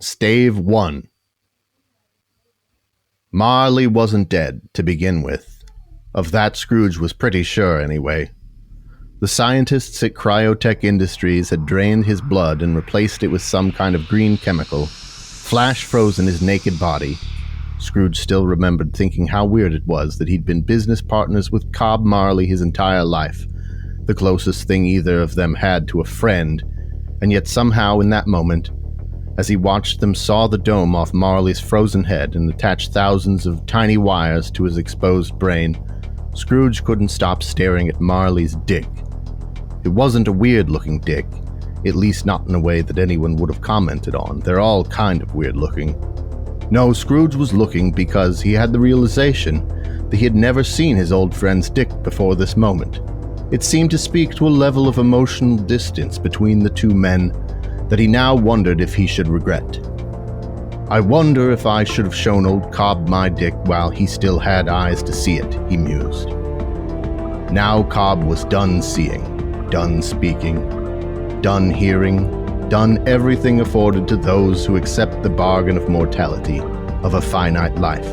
Stave 1. Marley wasn't dead, to begin with. Of that Scrooge was pretty sure, anyway. The scientists at Cryotech Industries had drained his blood and replaced it with some kind of green chemical, flash-frozen his naked body. Scrooge still remembered thinking how weird it was that he'd been business partners with Cobb Marley his entire life, the closest thing either of them had to a friend, and yet somehow in that moment, as he watched them saw the dome off Marley's frozen head and attach thousands of tiny wires to his exposed brain, Scrooge couldn't stop staring at Marley's dick. It wasn't a weird-looking dick, at least not in a way that anyone would have commented on. They're all kind of weird-looking. No, Scrooge was looking because he had the realization that he had never seen his old friend's dick before this moment. It seemed to speak to a level of emotional distance between the two men that he now wondered if he should regret. I wonder if I should have shown old Cobb my dick while he still had eyes to see it, he mused. Now Cobb was done seeing, done speaking, done hearing, done everything afforded to those who accept the bargain of mortality, of a finite life.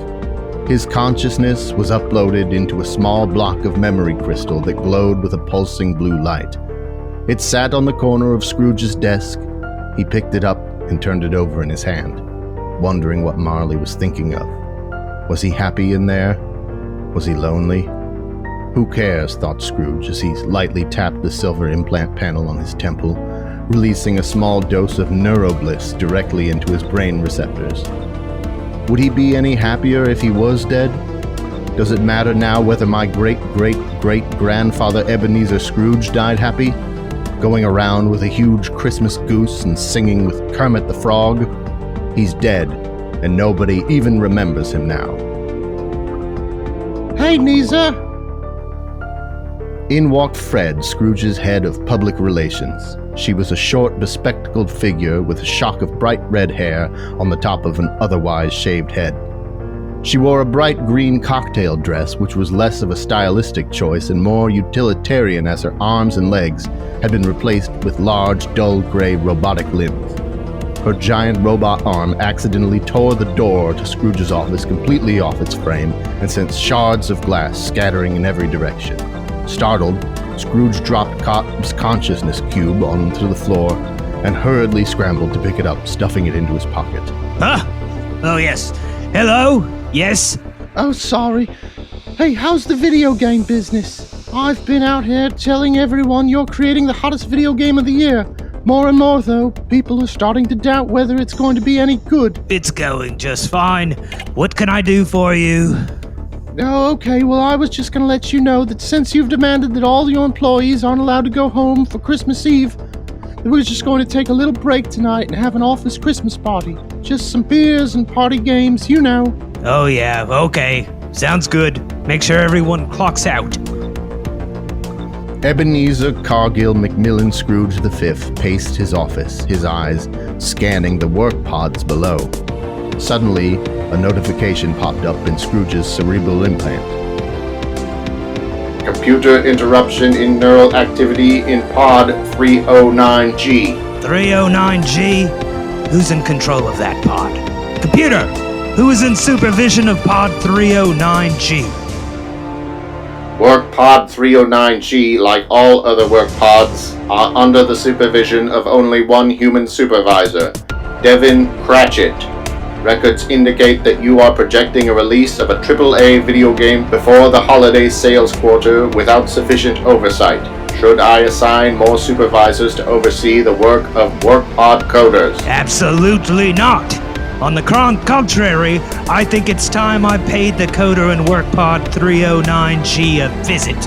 His consciousness was uploaded into a small block of memory crystal that glowed with a pulsing blue light. It sat on the corner of Scrooge's desk. He picked it up and turned it over in his hand, wondering what Marley was thinking of. Was he happy in there? Was he lonely? Who cares, thought Scrooge as he lightly tapped the silver implant panel on his temple, releasing a small dose of neurobliss directly into his brain receptors. Would he be any happier if he was dead? Does it matter now whether my great-great-great-grandfather Ebenezer Scrooge died happy? Going around with a huge Christmas goose and singing with Kermit the Frog? He's dead, and nobody even remembers him now. Hey, Neza! In walked Fred, Scrooge's head of public relations. She was a short, bespectacled figure with a shock of bright red hair on the top of an otherwise shaved head. She wore a bright green cocktail dress, which was less of a stylistic choice and more utilitarian as her arms and legs had been replaced with large, dull gray robotic limbs. Her giant robot arm accidentally tore the door to Scrooge's office completely off its frame and sent shards of glass scattering in every direction. Startled, Scrooge dropped Cobb's consciousness cube onto the floor and hurriedly scrambled to pick it up, stuffing it into his pocket. Huh? Oh, yes. Hello? Yes? Oh, sorry. Hey, how's the video game business? I've been out here telling everyone you're creating the hottest video game of the year. More and more, though, people are starting to doubt whether it's going to be any good. It's going just fine. What can I do for you? Oh, okay, well, I was just going to let you know that since you've demanded that all your employees aren't allowed to go home for Christmas Eve, that we're just going to take a little break tonight and have an office Christmas party. Just some beers and party games, you know. Oh, yeah, okay. Sounds good. Make sure everyone clocks out. Ebenezer Cargill Macmillan Scrooge V paced his office, his eyes scanning the work pods below. Suddenly, a notification popped up in Scrooge's cerebral implant. Computer interruption in neural activity in pod 309G. 309G? Who's in control of that pod? Computer, who is in supervision of pod 309G? Work pod 309G, like all other work pods, are under the supervision of only one human supervisor, Devin Cratchit. Records indicate that you are projecting a release of a AAA video game before the holiday sales quarter without sufficient oversight. Should I assign more supervisors to oversee the work of WorkPod coders? Absolutely not. On the contrary, I think it's time I paid the coder in WorkPod 309G a visit.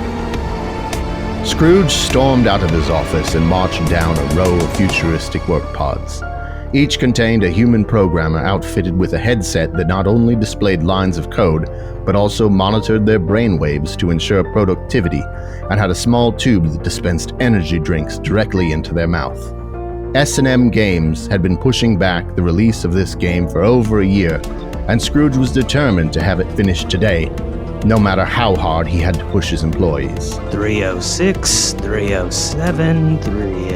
Scrooge stormed out of his office and marched down a row of futuristic WorkPods. Each contained a human programmer outfitted with a headset that not only displayed lines of code, but also monitored their brainwaves to ensure productivity, and had a small tube that dispensed energy drinks directly into their mouth. S&M Games had been pushing back the release of this game for over a year, and Scrooge was determined to have it finished today, no matter how hard he had to push his employees. 306, 307, 30...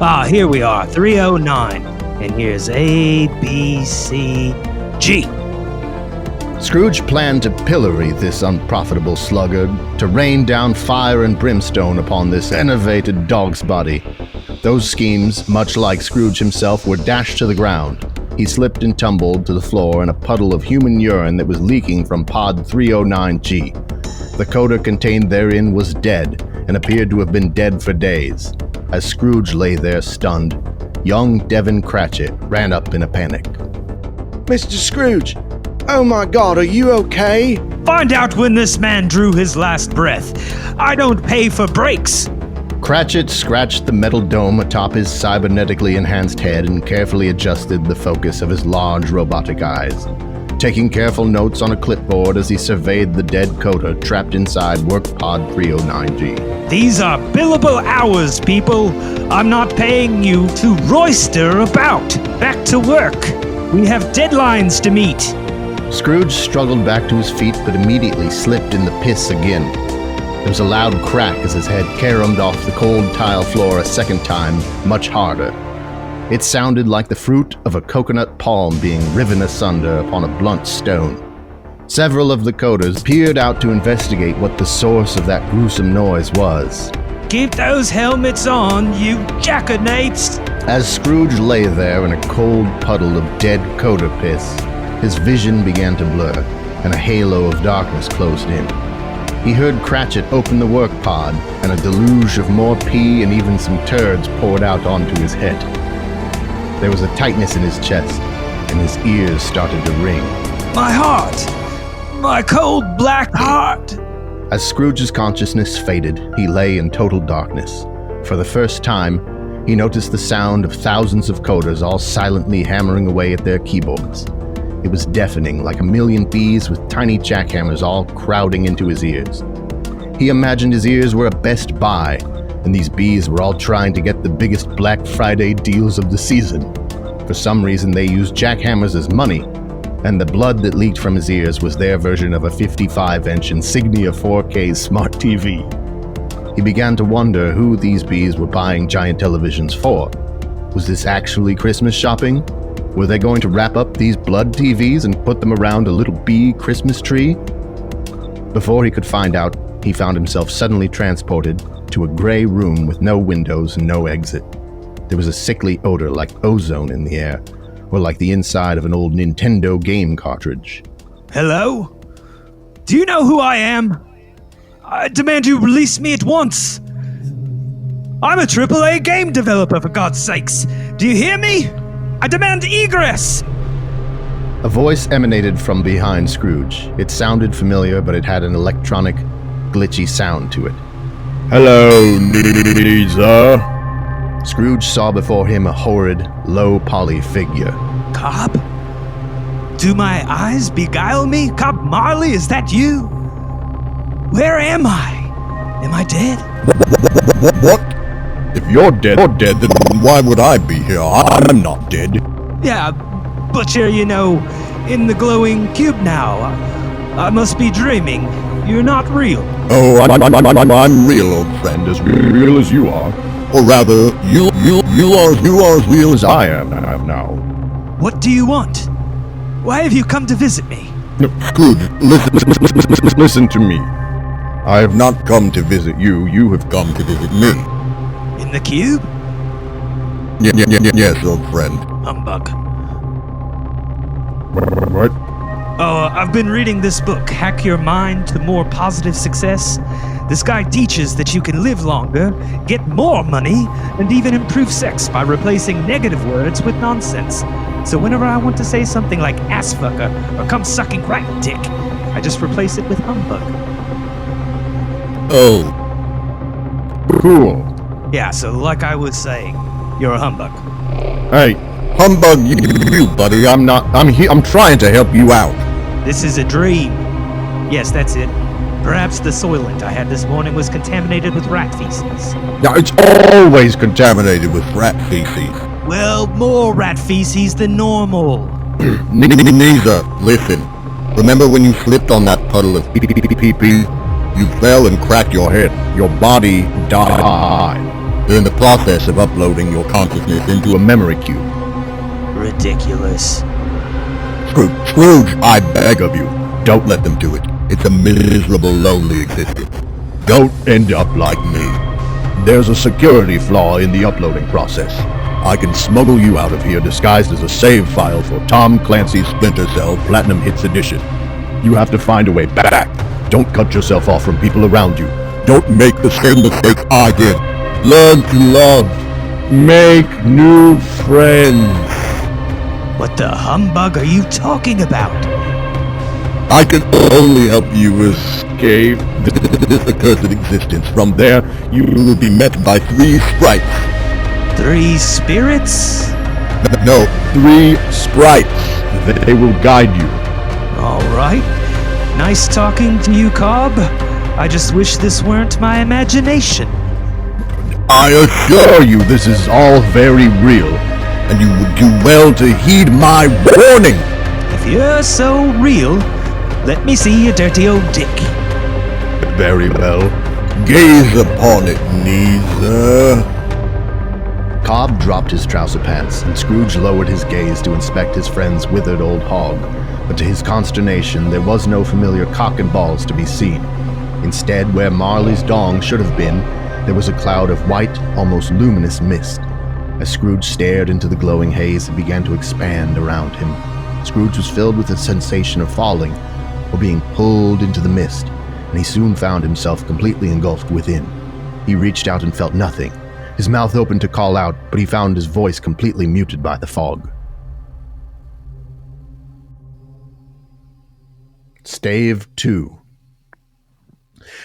Ah, here we are, 309. And here's A, B, C, G. Scrooge planned to pillory this unprofitable sluggard, to rain down fire and brimstone upon this enervated dog's body. Those schemes, much like Scrooge himself, were dashed to the ground. He slipped and tumbled to the floor in a puddle of human urine that was leaking from pod 309G. The coder contained therein was dead, and appeared to have been dead for days. As Scrooge lay there stunned, young Devin Cratchit ran up in a panic. Mr. Scrooge! Oh my God, are you okay? Find out when this man drew his last breath. I don't pay for breaks. Cratchit scratched the metal dome atop his cybernetically enhanced head and carefully adjusted the focus of his large robotic eyes, taking careful notes on a clipboard as he surveyed the dead coder trapped inside work pod 309G. These are billable hours, people. I'm not paying you to roister about. Back to work. We have deadlines to meet. Scrooge struggled back to his feet but immediately slipped in the piss again. There was a loud crack as his head caromed off the cold tile floor a second time, much harder. It sounded like the fruit of a coconut palm being riven asunder upon a blunt stone. Several of the coders peered out to investigate what the source of that gruesome noise was. Keep those helmets on, you jackanapes! As Scrooge lay there in a cold puddle of dead coder piss, his vision began to blur, and a halo of darkness closed in. He heard Cratchit open the work pod, and a deluge of more pee and even some turds poured out onto his head. There was a tightness in his chest, and his ears started to ring. My heart! My cold black heart! As Scrooge's consciousness faded, he lay in total darkness. For the first time, he noticed the sound of thousands of coders all silently hammering away at their keyboards. It was deafening, like a million bees with tiny jackhammers all crowding into his ears. He imagined his ears were a Best Buy, and these bees were all trying to get the biggest Black Friday deals of the season. For some reason, they used jackhammers as money, and the blood that leaked from his ears was their version of a 55-inch Insignia 4K smart TV. He began to wonder who these bees were buying giant televisions for. Was this actually Christmas shopping? Were they going to wrap up these blood TVs and put them around a little bee Christmas tree? Before he could find out, he found himself suddenly transported to a gray room with no windows and no exit. There was a sickly odor like ozone in the air, or like the inside of an old Nintendo game cartridge. Hello? Do you know who I am? I demand you release me at once. I'm a AAA game developer, for God's sakes. Do you hear me? I demand egress! A voice emanated from behind Scrooge. It sounded familiar, but it had an electronic, glitchy sound to it. Hello, Lisa. Scrooge saw before him a horrid, low-poly figure. Cobb? Do my eyes beguile me? Cobb Marley, is that you? Where am I? Am I dead? What? If you're dead, then why would I be here? I'm not dead. Yeah, but you're, in the glowing cube now. I must be dreaming. You're not real. Oh, I'm real, old friend, as real as you are. Or rather, you are as real as I am now. What do you want? Why have you come to visit me? No, Scrooge, listen to me. I have not come to visit you. You have come to visit me. In the cube? Yes, old friend. Humbug. What? Oh, I've been reading this book, Hack Your Mind to More Positive Success. This guy teaches that you can live longer, get more money, and even improve sex by replacing negative words with nonsense. So whenever I want to say something like ass fucker or come sucking right dick, I just replace it with humbug. Oh. Cool. Yeah, so like I was saying, you're a humbug. Hey, humbug you, buddy. I'm trying to help you out. This is a dream. Yes, that's it. Perhaps the soylent I had this morning was contaminated with rat feces. Now, it's always contaminated with rat feces. Well, more rat feces than normal. Neither. Listen. Remember when you slipped on that puddle of pee-pee-pee-pee? You fell and cracked your head. Your body died. They're in the process of uploading your consciousness into a memory cube. Ridiculous. Scrooge, I beg of you, don't let them do it. It's a miserable, lonely existence. Don't end up like me. There's a security flaw in the uploading process. I can smuggle you out of here disguised as a save file for Tom Clancy's Splinter Cell Platinum Hits Edition. You have to find a way back. Don't cut yourself off from people around you. Don't make the same mistake I did. Learn to love. Make new friends. What the humbug are you talking about? I can only help you escape this accursed existence. From there, you will be met by 3 sprites. 3 spirits? No, 3 sprites. They will guide you. Alright. Nice talking to you, Cobb. I just wish this weren't my imagination. I assure you this is all very real, and you would do well to heed my warning. If you're so real, let me see your dirty old dick. Very well. Gaze upon it, Neither. Cobb dropped his trouser pants, and Scrooge lowered his gaze to inspect his friend's withered old hog. But to his consternation, there was no familiar cock and balls to be seen. Instead, where Marley's dong should have been, there was a cloud of white, almost luminous mist. As Scrooge stared into the glowing haze, it began to expand around him. Scrooge was filled with a sensation of falling, or being pulled into the mist, and he soon found himself completely engulfed within. He reached out and felt nothing. His mouth opened to call out, but he found his voice completely muted by the fog. Stave 2.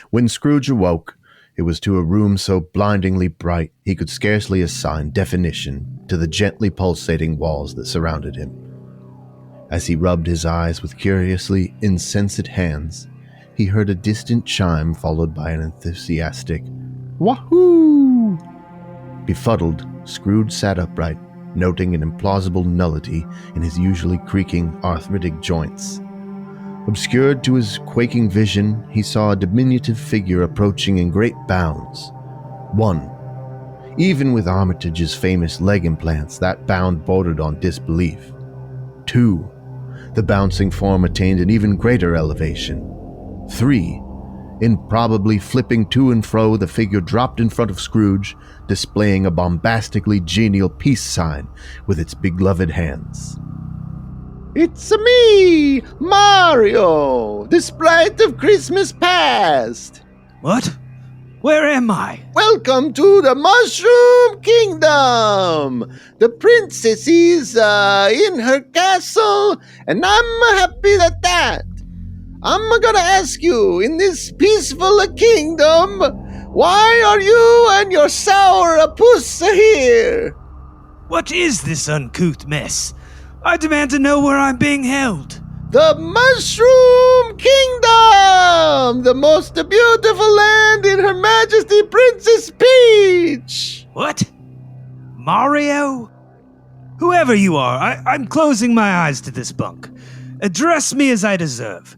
When Scrooge awoke, it was to a room so blindingly bright he could scarcely assign definition to the gently pulsating walls that surrounded him. As he rubbed his eyes with curiously insensate hands, he heard a distant chime followed by an enthusiastic "Wahoo!" Befuddled, Scrooge sat upright, noting an implausible nullity in his usually creaking arthritic joints. Obscured to his quaking vision, he saw a diminutive figure approaching in great bounds. 1. Even with Armitage's famous leg implants, that bound bordered on disbelief. 2. The bouncing form attained an even greater elevation. 3. Improbably flipping to and fro, the figure dropped in front of Scrooge, displaying a bombastically genial peace sign with its beloved hands. It's me, Mario, the sprite of Christmas past. What? Where am I? Welcome to the Mushroom Kingdom. The princess is in her castle, and I'm happy at that. I'm gonna ask you, in this peaceful kingdom, why are you and your sour puss here? What is this uncouth mess? I demand to know where I'm being held. The Mushroom Kingdom! The most beautiful land in Her Majesty Princess Peach! What? Mario? Whoever you are, I'm closing my eyes to this bunk. Address me as I deserve.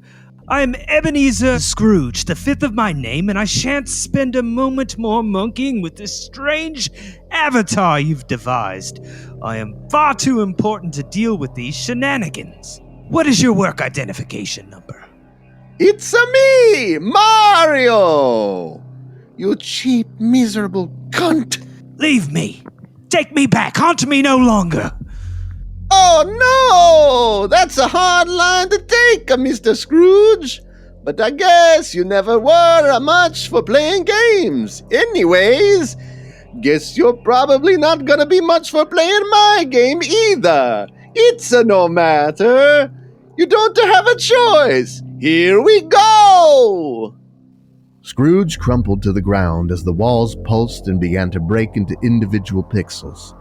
I'm Ebenezer Scrooge, the 5th of my name, and I shan't spend a moment more monkeying with this strange avatar you've devised. I am far too important to deal with these shenanigans. What is your work identification number? It's me, Mario! You cheap, miserable cunt! Leave me. Take me back. Haunt me no longer. Oh no! That's a hard line to take, Mr. Scrooge. But I guess you never were much for playing games. Anyways, guess you're probably not gonna be much for playing my game either. It's a no matter. You don't have a choice. Here we go! Scrooge crumpled to the ground as the walls pulsed and began to break into individual pixels.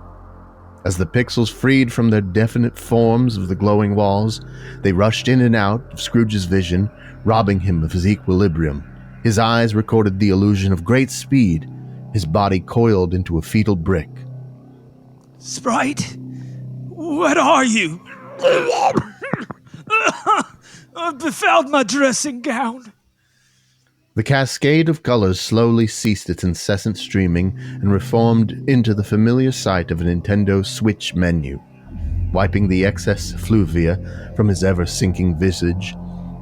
As the pixels freed from their definite forms of the glowing walls, they rushed in and out of Scrooge's vision, robbing him of his equilibrium. His eyes recorded the illusion of great speed, his body coiled into a fetal brick. Sprite? What are you? I've befouled my dressing gown. The cascade of colors slowly ceased its incessant streaming and reformed into the familiar sight of a Nintendo Switch menu. Wiping the excess effluvia from his ever-sinking visage,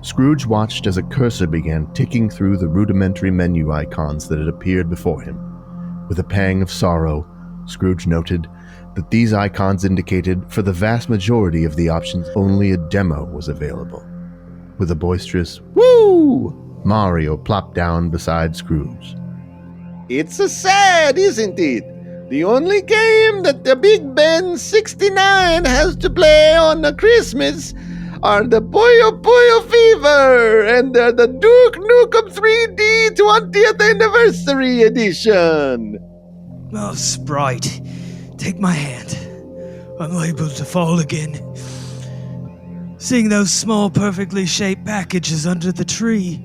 Scrooge watched as a cursor began ticking through the rudimentary menu icons that had appeared before him. With a pang of sorrow, Scrooge noted that these icons indicated for the vast majority of the options only a demo was available. With a boisterous "Woo!" Mario plopped down beside Scrooge. It's a sad, isn't it? The only game that the Big Ben 69 has to play on a Christmas are the Puyo Puyo Fever and the Duke Nukem 3D 20th Anniversary Edition. Oh, Sprite, take my hand. I'm liable to fall again. Seeing those small, perfectly shaped packages under the tree,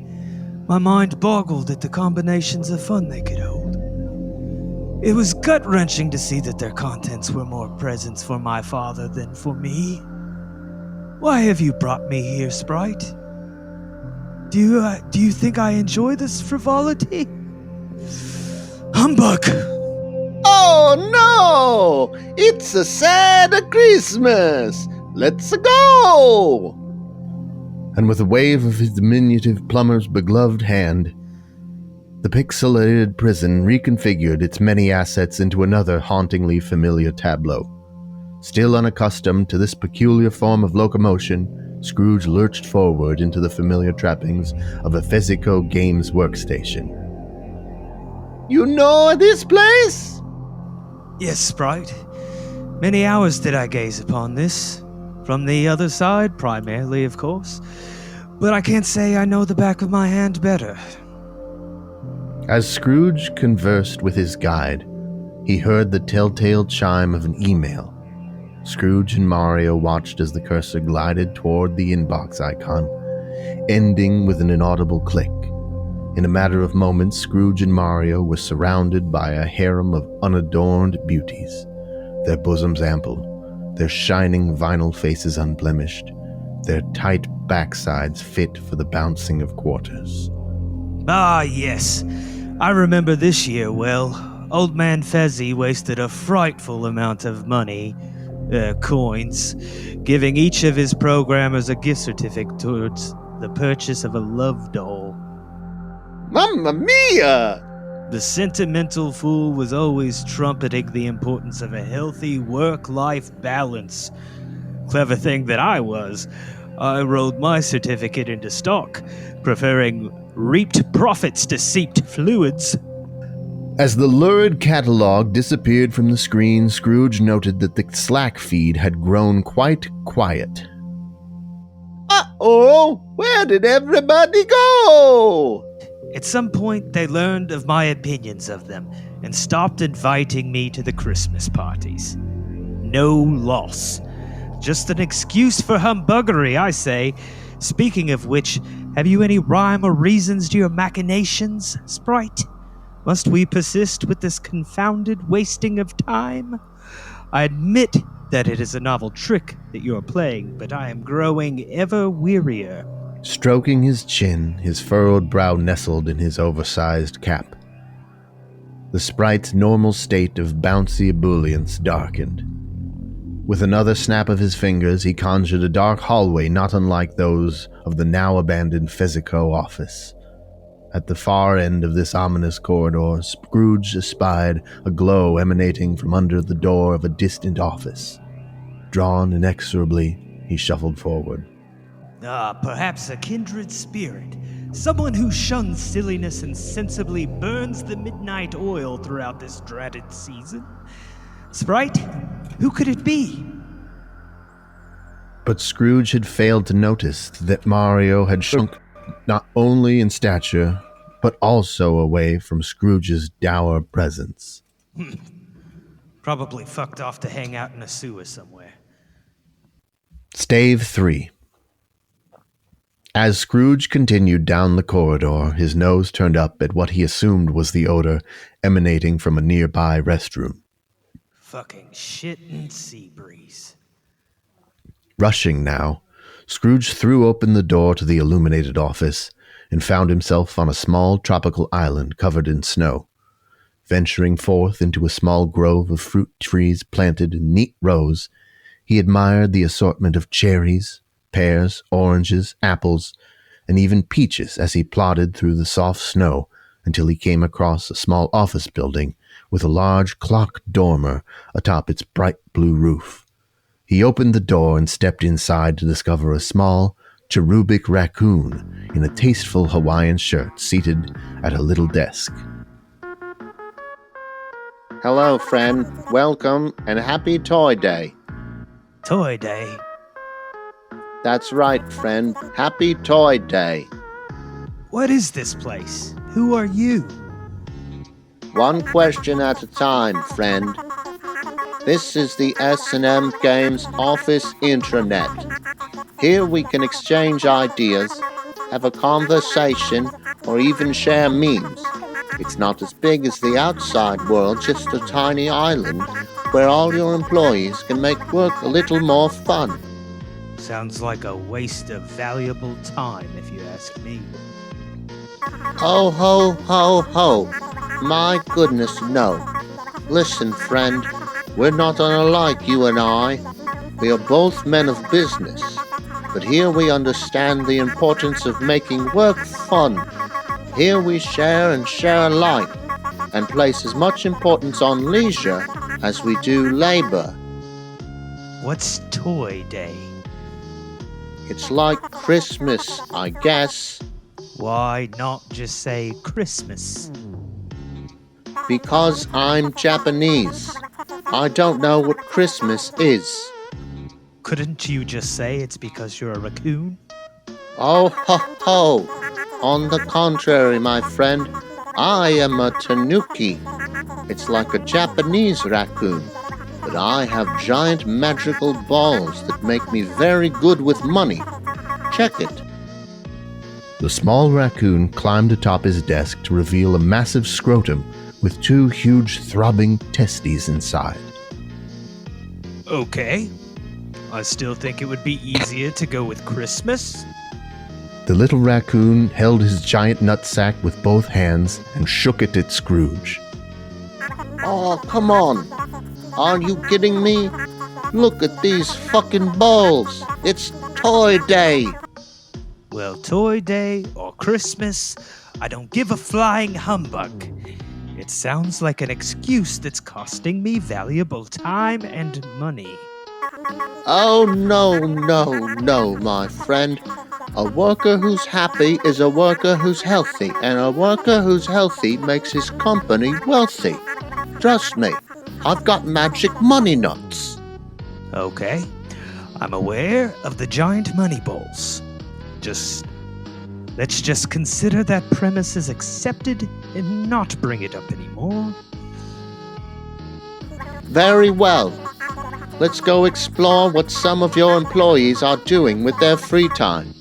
my mind boggled at the combinations of fun they could hold. It was gut-wrenching to see that their contents were more presents for my father than for me. Why have you brought me here, Sprite? Do you think I enjoy this frivolity? Humbug! Oh no! It's a sad Christmas! Let's go! And with a wave of his diminutive plumber's begloved hand, the pixelated prison reconfigured its many assets into another hauntingly familiar tableau. Still unaccustomed to this peculiar form of locomotion, Scrooge lurched forward into the familiar trappings of a Physico Games workstation. You know this place? Yes, Sprite. Many hours did I gaze upon this. From the other side, primarily, of course. But I can't say I know the back of my hand better. As Scrooge conversed with his guide, he heard the telltale chime of an email. Scrooge and Mario watched as the cursor glided toward the inbox icon, ending with an inaudible click. In a matter of moments, Scrooge and Mario were surrounded by a harem of unadorned beauties, their bosoms ample, their shining vinyl faces unblemished, their tight backsides fit for the bouncing of quarters. Ah, yes. I remember this year well. Old Man Fezzi wasted a frightful amount of money, coins, giving each of his programmers a gift certificate towards the purchase of a love doll. Mamma mia! The sentimental fool was always trumpeting the importance of a healthy work-life balance. Clever thing that I was. I rolled my certificate into stock, preferring reaped profits to seeped fluids. As the lurid catalog disappeared from the screen, Scrooge noted that the Slack feed had grown quite quiet. Uh-oh! Where did everybody go? At some point, they learned of my opinions of them and stopped inviting me to the Christmas parties. No loss. Just an excuse for humbuggery, I say. Speaking of which, have you any rhyme or reasons to your machinations, Sprite? Must we persist with this confounded wasting of time? I admit that it is a novel trick that you are playing, but I am growing ever wearier. Stroking his chin, his furrowed brow nestled in his oversized cap. The sprite's normal state of bouncy ebullience darkened. With another snap of his fingers, he conjured a dark hallway not unlike those of the now-abandoned Physico office. At the far end of this ominous corridor, Scrooge espied a glow emanating from under the door of a distant office. Drawn inexorably, he shuffled forward. Perhaps a kindred spirit. Someone who shuns silliness and sensibly burns the midnight oil throughout this dreaded season. Sprite, who could it be? But Scrooge had failed to notice that Mario had shrunk not only in stature, but also away from Scrooge's dour presence. Probably fucked off to hang out in a sewer somewhere. Stave 3. As Scrooge continued down the corridor, his nose turned up at what he assumed was the odor emanating from a nearby restroom. Fucking shit and sea breeze. Rushing now, Scrooge threw open the door to the illuminated office and found himself on a small tropical island covered in snow. Venturing forth into a small grove of fruit trees planted in neat rows, He admired the assortment of cherries, pears, oranges, apples, and even peaches as he plodded through the soft snow until he came across a small office building with a large clock dormer atop its bright blue roof. He opened the door and stepped inside to discover a small, cherubic raccoon in a tasteful Hawaiian shirt seated at a little desk. Hello, friend. Welcome and happy Toy Day. Toy Day? That's right, friend. Happy Toy Day. What is this place? Who are you? One question at a time, friend. This is the S&M Games office intranet. Here we can exchange ideas, have a conversation, or even share memes. It's not as big as the outside world, just a tiny island where all your employees can make work a little more fun. Sounds like a waste of valuable time, if you ask me. Ho, ho, ho, ho. My goodness, no. Listen, friend, we're not unlike you and I. We are both men of business. But here we understand the importance of making work fun. Here we share and share alike, and place as much importance on leisure as we do labor. What's Toy Day? It's like Christmas, I guess. Why not just say Christmas? Because I'm Japanese. I don't know what Christmas is. Couldn't you just say it's because you're a raccoon? Oh, ho, ho. On the contrary, my friend, I am a tanuki. It's like a Japanese raccoon, but I have giant magical balls that make me very good with money. Check it. The small raccoon climbed atop his desk to reveal a massive scrotum with two huge throbbing testes inside. Okay. I still think it would be easier to go with Christmas. The little raccoon held his giant nutsack with both hands and shook it at Scrooge. Oh, come on. Are you kidding me? Look at these fucking balls. It's Toy Day. Well, Toy Day or Christmas, I don't give a flying humbug. It sounds like an excuse that's costing me valuable time and money. Oh, no, no, no, my friend. A worker who's happy is a worker who's healthy, and a worker who's healthy makes his company wealthy. Trust me, I've got magic money nuts. Okay, I'm aware of the giant money balls. Let's just consider that premise as accepted and not bring it up anymore. Very well. Let's go explore what some of your employees are doing with their free time.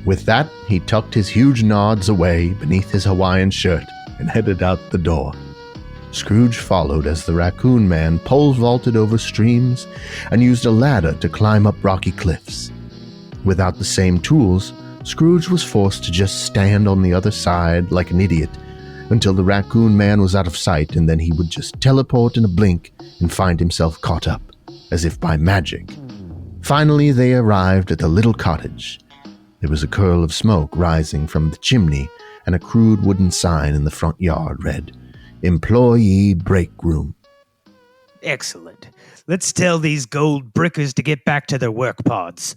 With that, he tucked his huge nods away beneath his Hawaiian shirt and headed out the door. Scrooge followed as the raccoon man pole vaulted over streams and used a ladder to climb up rocky cliffs. Without the same tools, Scrooge was forced to just stand on the other side like an idiot until the raccoon man was out of sight, and then he would just teleport in a blink and find himself caught up, as if by magic. Finally, they arrived at the little cottage. There was a curl of smoke rising from the chimney, and a crude wooden sign in the front yard read, "Employee Break Room." Excellent. Let's tell these gold brickers to get back to their work pods.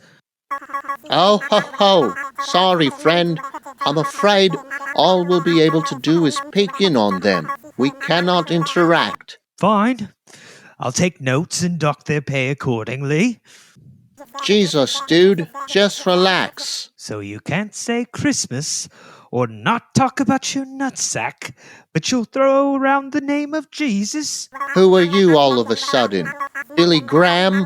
Oh, ho, ho. Sorry, friend. I'm afraid all we'll be able to do is peek in on them. We cannot interact. Fine. I'll take notes and dock their pay accordingly. Jesus, dude. Just relax. So you can't say Christmas or not talk about your nutsack, but you'll throw around the name of Jesus? Who are you all of a sudden? Billy Graham?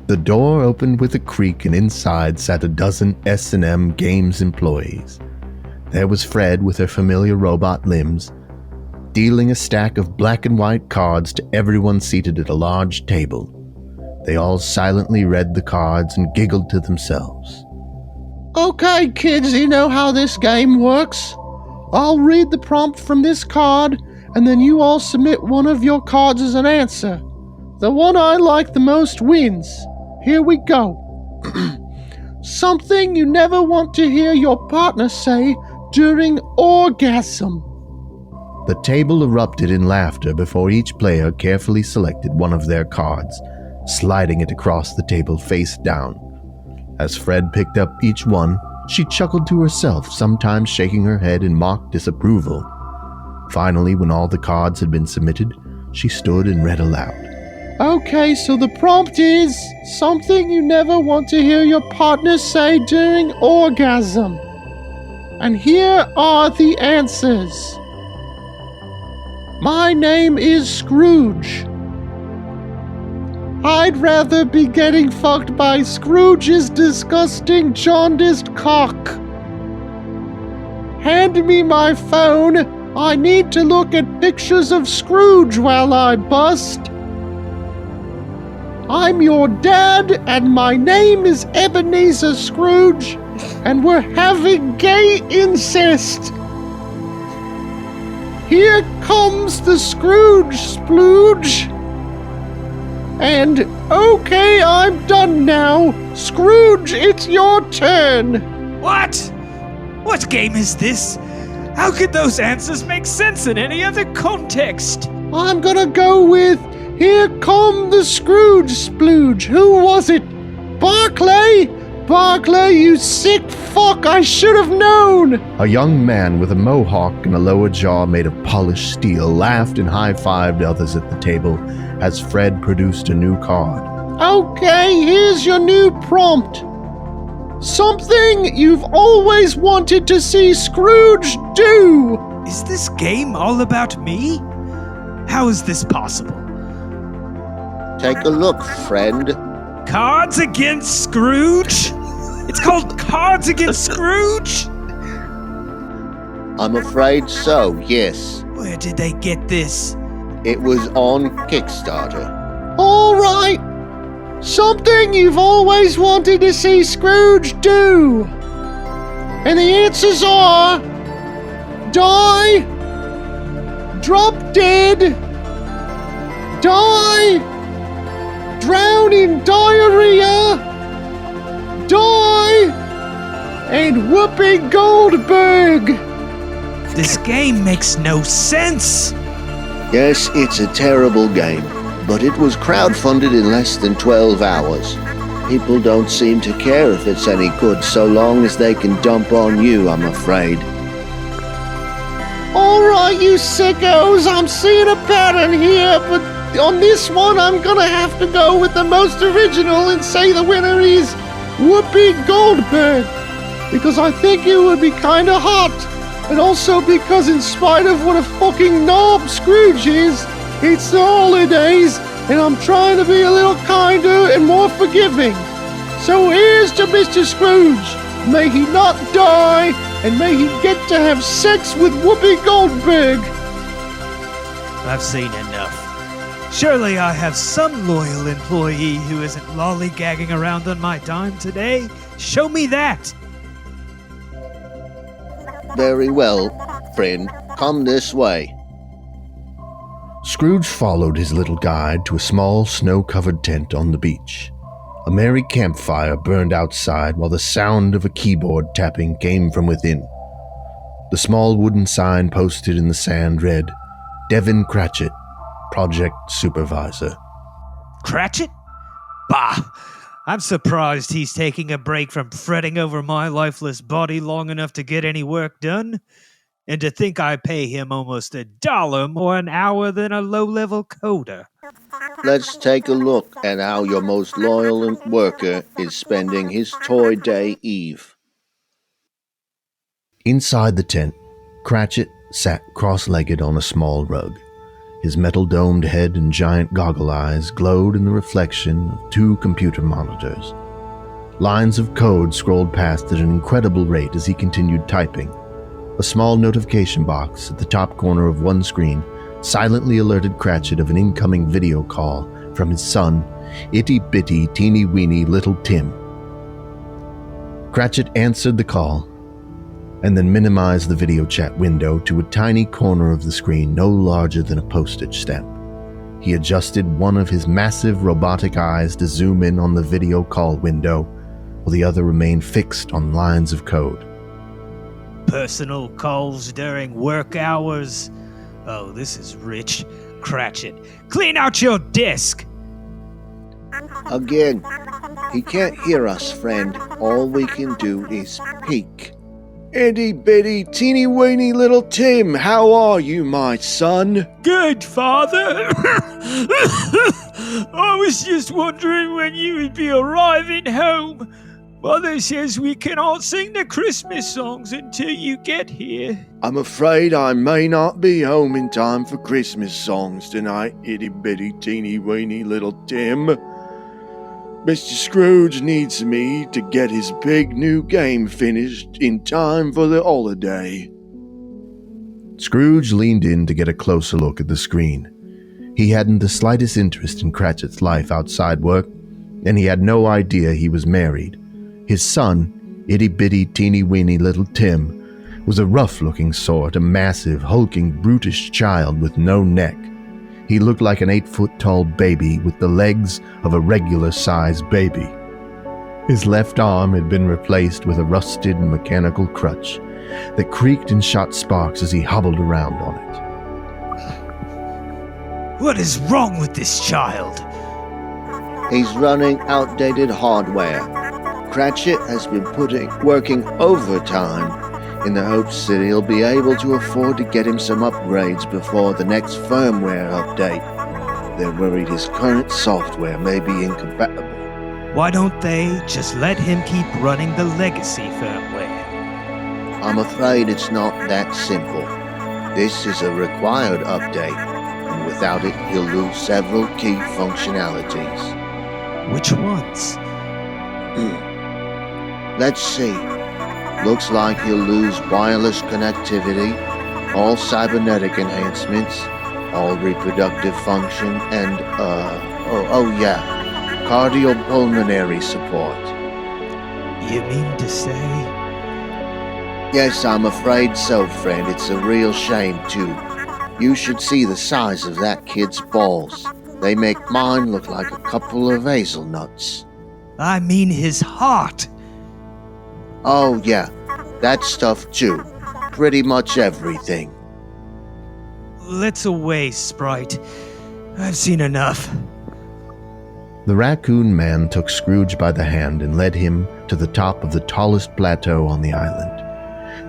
The door opened with a creak, and inside sat a dozen S&M Games employees. There was Fred with her familiar robot limbs, dealing a stack of black and white cards to everyone seated at a large table. They all silently read the cards and giggled to themselves. Okay, kids, you know how this game works. I'll read the prompt from this card, and then you all submit one of your cards as an answer. the one I like the most wins. Here we go. Something you never want to hear your partner say during orgasm. The table erupted in laughter before each player carefully selected one of their cards, sliding it across the table face down. As Fred picked up each one, she chuckled to herself, sometimes shaking her head in mock disapproval. Finally, when all the cards had been submitted, she stood and read aloud. Okay, so the prompt is something you never want to hear your partner say during orgasm. And here are the answers. My name is Scrooge. I'd rather be getting fucked by Scrooge's disgusting jaundiced cock. Hand me my phone. I need to look at pictures of Scrooge while I bust. I'm your dad, and my name is Ebenezer Scrooge, and we're having gay incest. Here comes the Scrooge splooge. And okay, I'm done now. Scrooge, it's your turn. What? What game is this? How could those answers make sense in any other context? I'm gonna go with here come the Scrooge splooge. Who was it? Barclay? Barclay, you sick fuck, I should have known! A young man with a mohawk and a lower jaw made of polished steel laughed and high-fived others at the table as Fred produced a new card. Okay, here's your new prompt. Something you've always wanted to see Scrooge do. Is this game all about me? How is this possible? Take a look, friend. Cards Against Scrooge? It's called Cards Against Scrooge? I'm afraid so, yes. Where did they get this? It was on Kickstarter. All right. Something you've always wanted to see Scrooge do. And the answers are die, drop dead, die, drown in diarrhea, die, and Whoopi Goldberg. This game makes no sense. Yes, it's a terrible game, but it was crowdfunded in less than 12 hours. People don't seem to care if it's any good so long as they can dump on you, I'm afraid. All right, you sickos, I'm seeing a pattern here, but on this one, I'm gonna have to go with the most original and say the winner is Whoopi Goldberg, because I think it would be kinda hot, and also because in spite of what a fucking knob Scrooge is, it's the holidays, and I'm trying to be a little kinder and more forgiving. So here's to Mr. Scrooge. May he not die, and may he get to have sex with Whoopi Goldberg. I've seen enough. Surely I have some loyal employee who isn't lollygagging around on my dime today. Show me that. Very well, friend. Come this way. Scrooge followed his little guide to a small snow-covered tent on the beach. A merry campfire burned outside while the sound of a keyboard tapping came from within. The small wooden sign posted in the sand read, Devin Cratchit, Project Supervisor. Cratchit? Bah! I'm surprised he's taking a break from fretting over my lifeless body long enough to get any work done. And to think I pay him almost $1 more an hour than a low-level coder. Let's take a look at how your most loyal worker is spending his Toy Day Eve. Inside the tent, Cratchit sat cross-legged on a small rug. His metal-domed head and giant goggle eyes glowed in the reflection of 2 computer monitors. Lines of code scrolled past at an incredible rate as he continued typing. A small notification box at the top corner of one screen silently alerted Cratchit of an incoming video call from his son, itty-bitty, teeny-weeny little Tim. Cratchit answered the call and then minimized the video chat window to a tiny corner of the screen no larger than a postage stamp. He adjusted one of his massive robotic eyes to zoom in on the video call window, while the other remained fixed on lines of code. Personal calls during work hours. Oh, this is rich. Cratchit, clean out your desk! Again, he can't hear us, friend. All we can do is peek. Itty bitty teeny weeny little Tim, how are you, my son? Good, Father! I was just wondering when you would be arriving home. Mother says we cannot sing the Christmas songs until you get here. I'm afraid I may not be home in time for Christmas songs tonight, itty bitty teeny weeny little Tim. Mr. Scrooge needs me to get his big new game finished in time for the holiday. Scrooge leaned in to get a closer look at the screen. He hadn't the slightest interest in Cratchit's life outside work, and he had no idea he was married. His son, itty-bitty, teeny-weeny little Tim, was a rough-looking sort, a massive, hulking, brutish child with no neck. He looked like an 8-foot-tall baby with the legs of a regular-sized baby. His left arm had been replaced with a rusted mechanical crutch that creaked and shot sparks as he hobbled around on it. What is wrong with this child? He's running outdated hardware. Cratchit has been working overtime in the hopes that he'll be able to afford to get him some upgrades before the next firmware update. They're worried his current software may be incompatible. Why don't they just let him keep running the legacy firmware? I'm afraid it's not that simple. This is a required update, and without it he'll lose several key functionalities. Which ones? Let's see. Looks like he'll lose wireless connectivity, all cybernetic enhancements, all reproductive function, and, cardiopulmonary support. You mean to say? Yes, I'm afraid so, friend. It's a real shame, too. You should see the size of that kid's balls. They make mine look like a couple of hazelnuts. I mean his heart. Oh, yeah. That stuff, too. Pretty much everything. Let's away, Sprite. I've seen enough. The raccoon man took Scrooge by the hand and led him to the top of the tallest plateau on the island.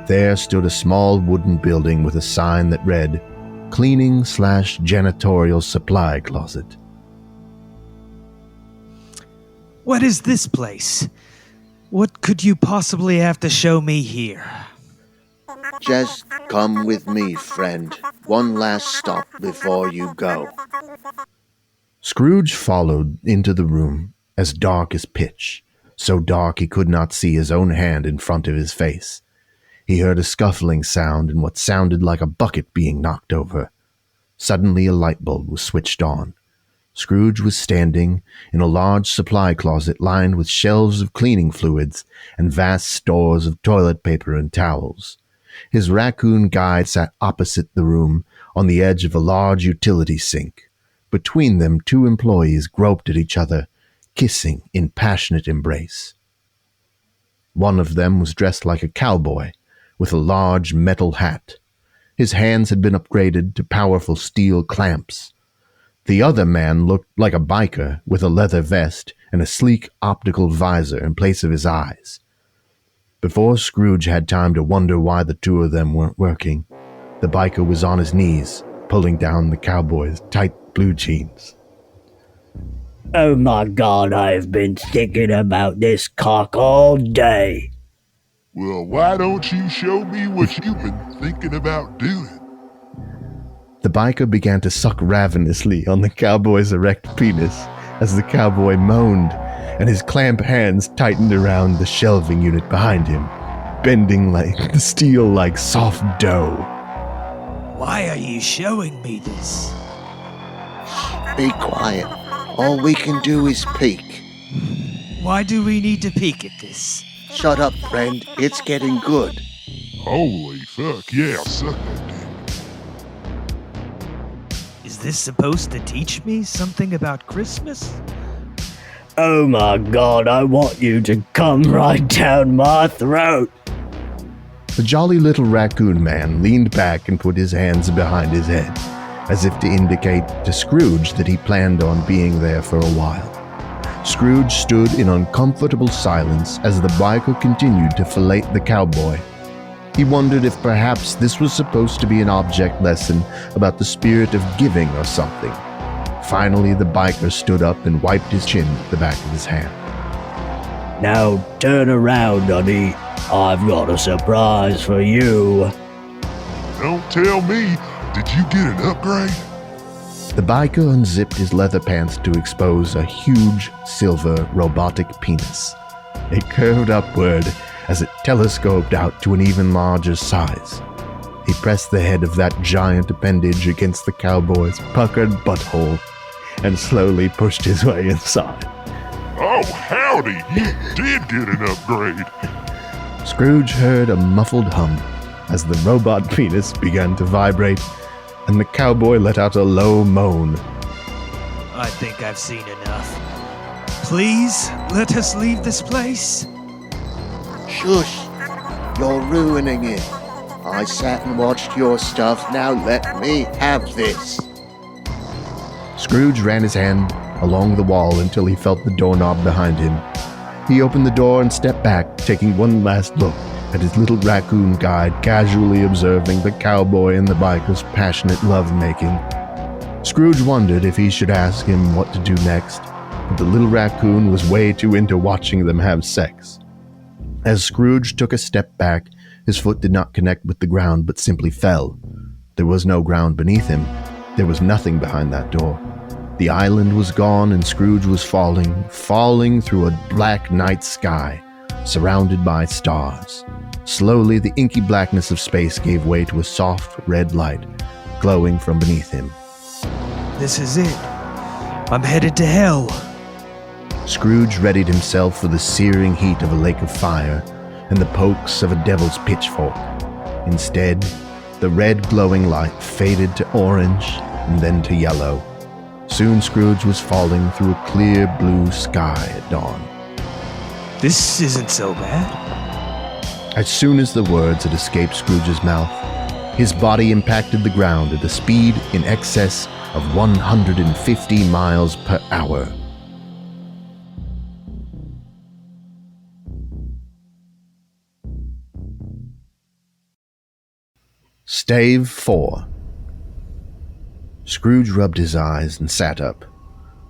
There stood a small wooden building with a sign that read, Cleaning/Janitorial Supply Closet. What is this place? What could you possibly have to show me here? Just come with me, friend. One last stop before you go. Scrooge followed into the room, as dark as pitch, so dark he could not see his own hand in front of his face. He heard a scuffling sound and what sounded like a bucket being knocked over. Suddenly a light bulb was switched on. Scrooge was standing in a large supply closet lined with shelves of cleaning fluids and vast stores of toilet paper and towels. His raccoon guide sat opposite the room on the edge of a large utility sink. Between them, two employees groped at each other, kissing in passionate embrace. One of them was dressed like a cowboy, with a large metal hat. His hands had been upgraded to powerful steel clamps. The other man looked like a biker with a leather vest and a sleek optical visor in place of his eyes. Before Scrooge had time to wonder why the two of them weren't working, the biker was on his knees, pulling down the cowboy's tight blue jeans. Oh my God, I've been thinking about this cock all day. Well, why don't you show me what you've been thinking about doing? The biker began to suck ravenously on the cowboy's erect penis as the cowboy moaned, and his clamp hands tightened around the shelving unit behind him, bending like the steel like soft dough. Why are you showing me this? Be quiet. All we can do is peek. Why do we need to peek at this? Shut up, friend. It's getting good. Holy fuck, yeah, suck that dick. Is this supposed to teach me something about Christmas? Oh my god, I want you to come right down my throat. The jolly little raccoon man leaned back and put his hands behind his head, as if to indicate to Scrooge that he planned on being there for a while. Scrooge stood in uncomfortable silence as the biker continued to fillet the cowboy. He wondered if perhaps this was supposed to be an object lesson about the spirit of giving or something. Finally, the biker stood up and wiped his chin with the back of his hand. Now turn around, honey. I've got a surprise for you. Don't tell me, did you get an upgrade? The biker unzipped his leather pants to expose a huge silver robotic penis. It curved upward as it telescoped out to an even larger size. He pressed the head of that giant appendage against the cowboy's puckered butthole and slowly pushed his way inside. Oh, howdy, you did get an upgrade. Scrooge heard a muffled hum as the robot penis began to vibrate, and the cowboy let out a low moan. I think I've seen enough. Please, let us leave this place. Shush! You're ruining it. I sat and watched your stuff, now let me have this. Scrooge ran his hand along the wall until he felt the doorknob behind him. He opened the door and stepped back, taking one last look at his little raccoon guide, casually observing the cowboy and the biker's passionate lovemaking. Scrooge wondered if he should ask him what to do next, but the little raccoon was way too into watching them have sex. As Scrooge took a step back, his foot did not connect with the ground but simply fell. There was no ground beneath him. There was nothing behind that door. The island was gone and Scrooge was falling through a black night sky, surrounded by stars. Slowly, the inky blackness of space gave way to a soft red light, glowing from beneath him. This is it. I'm headed to hell. Scrooge readied himself for the searing heat of a lake of fire and the pokes of a devil's pitchfork. Instead, the red glowing light faded to orange and then to yellow. Soon Scrooge was falling through a clear blue sky at dawn. This isn't so bad. As soon as the words had escaped Scrooge's mouth, his body impacted the ground at a speed in excess of 150 miles per hour. Stave 4. Scrooge rubbed his eyes and sat up.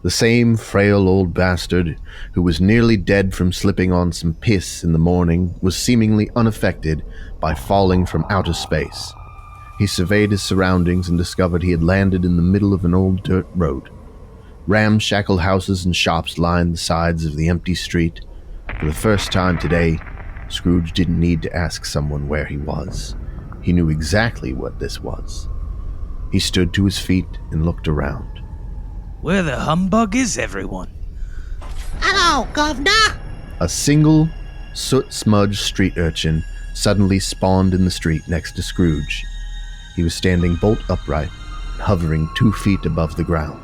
The same frail old bastard who was nearly dead from slipping on some piss in the morning was seemingly unaffected by falling from outer space. He surveyed his surroundings and discovered he had landed in the middle of an old dirt road. Ramshackle houses and shops lined the sides of the empty street. For the first time today, Scrooge didn't need to ask someone where he was. He knew exactly what this was. He stood to his feet and looked around. Where the humbug is everyone? Hello, Governor! A single, soot-smudged street urchin suddenly spawned in the street next to Scrooge. He was standing bolt upright, hovering 2 feet above the ground.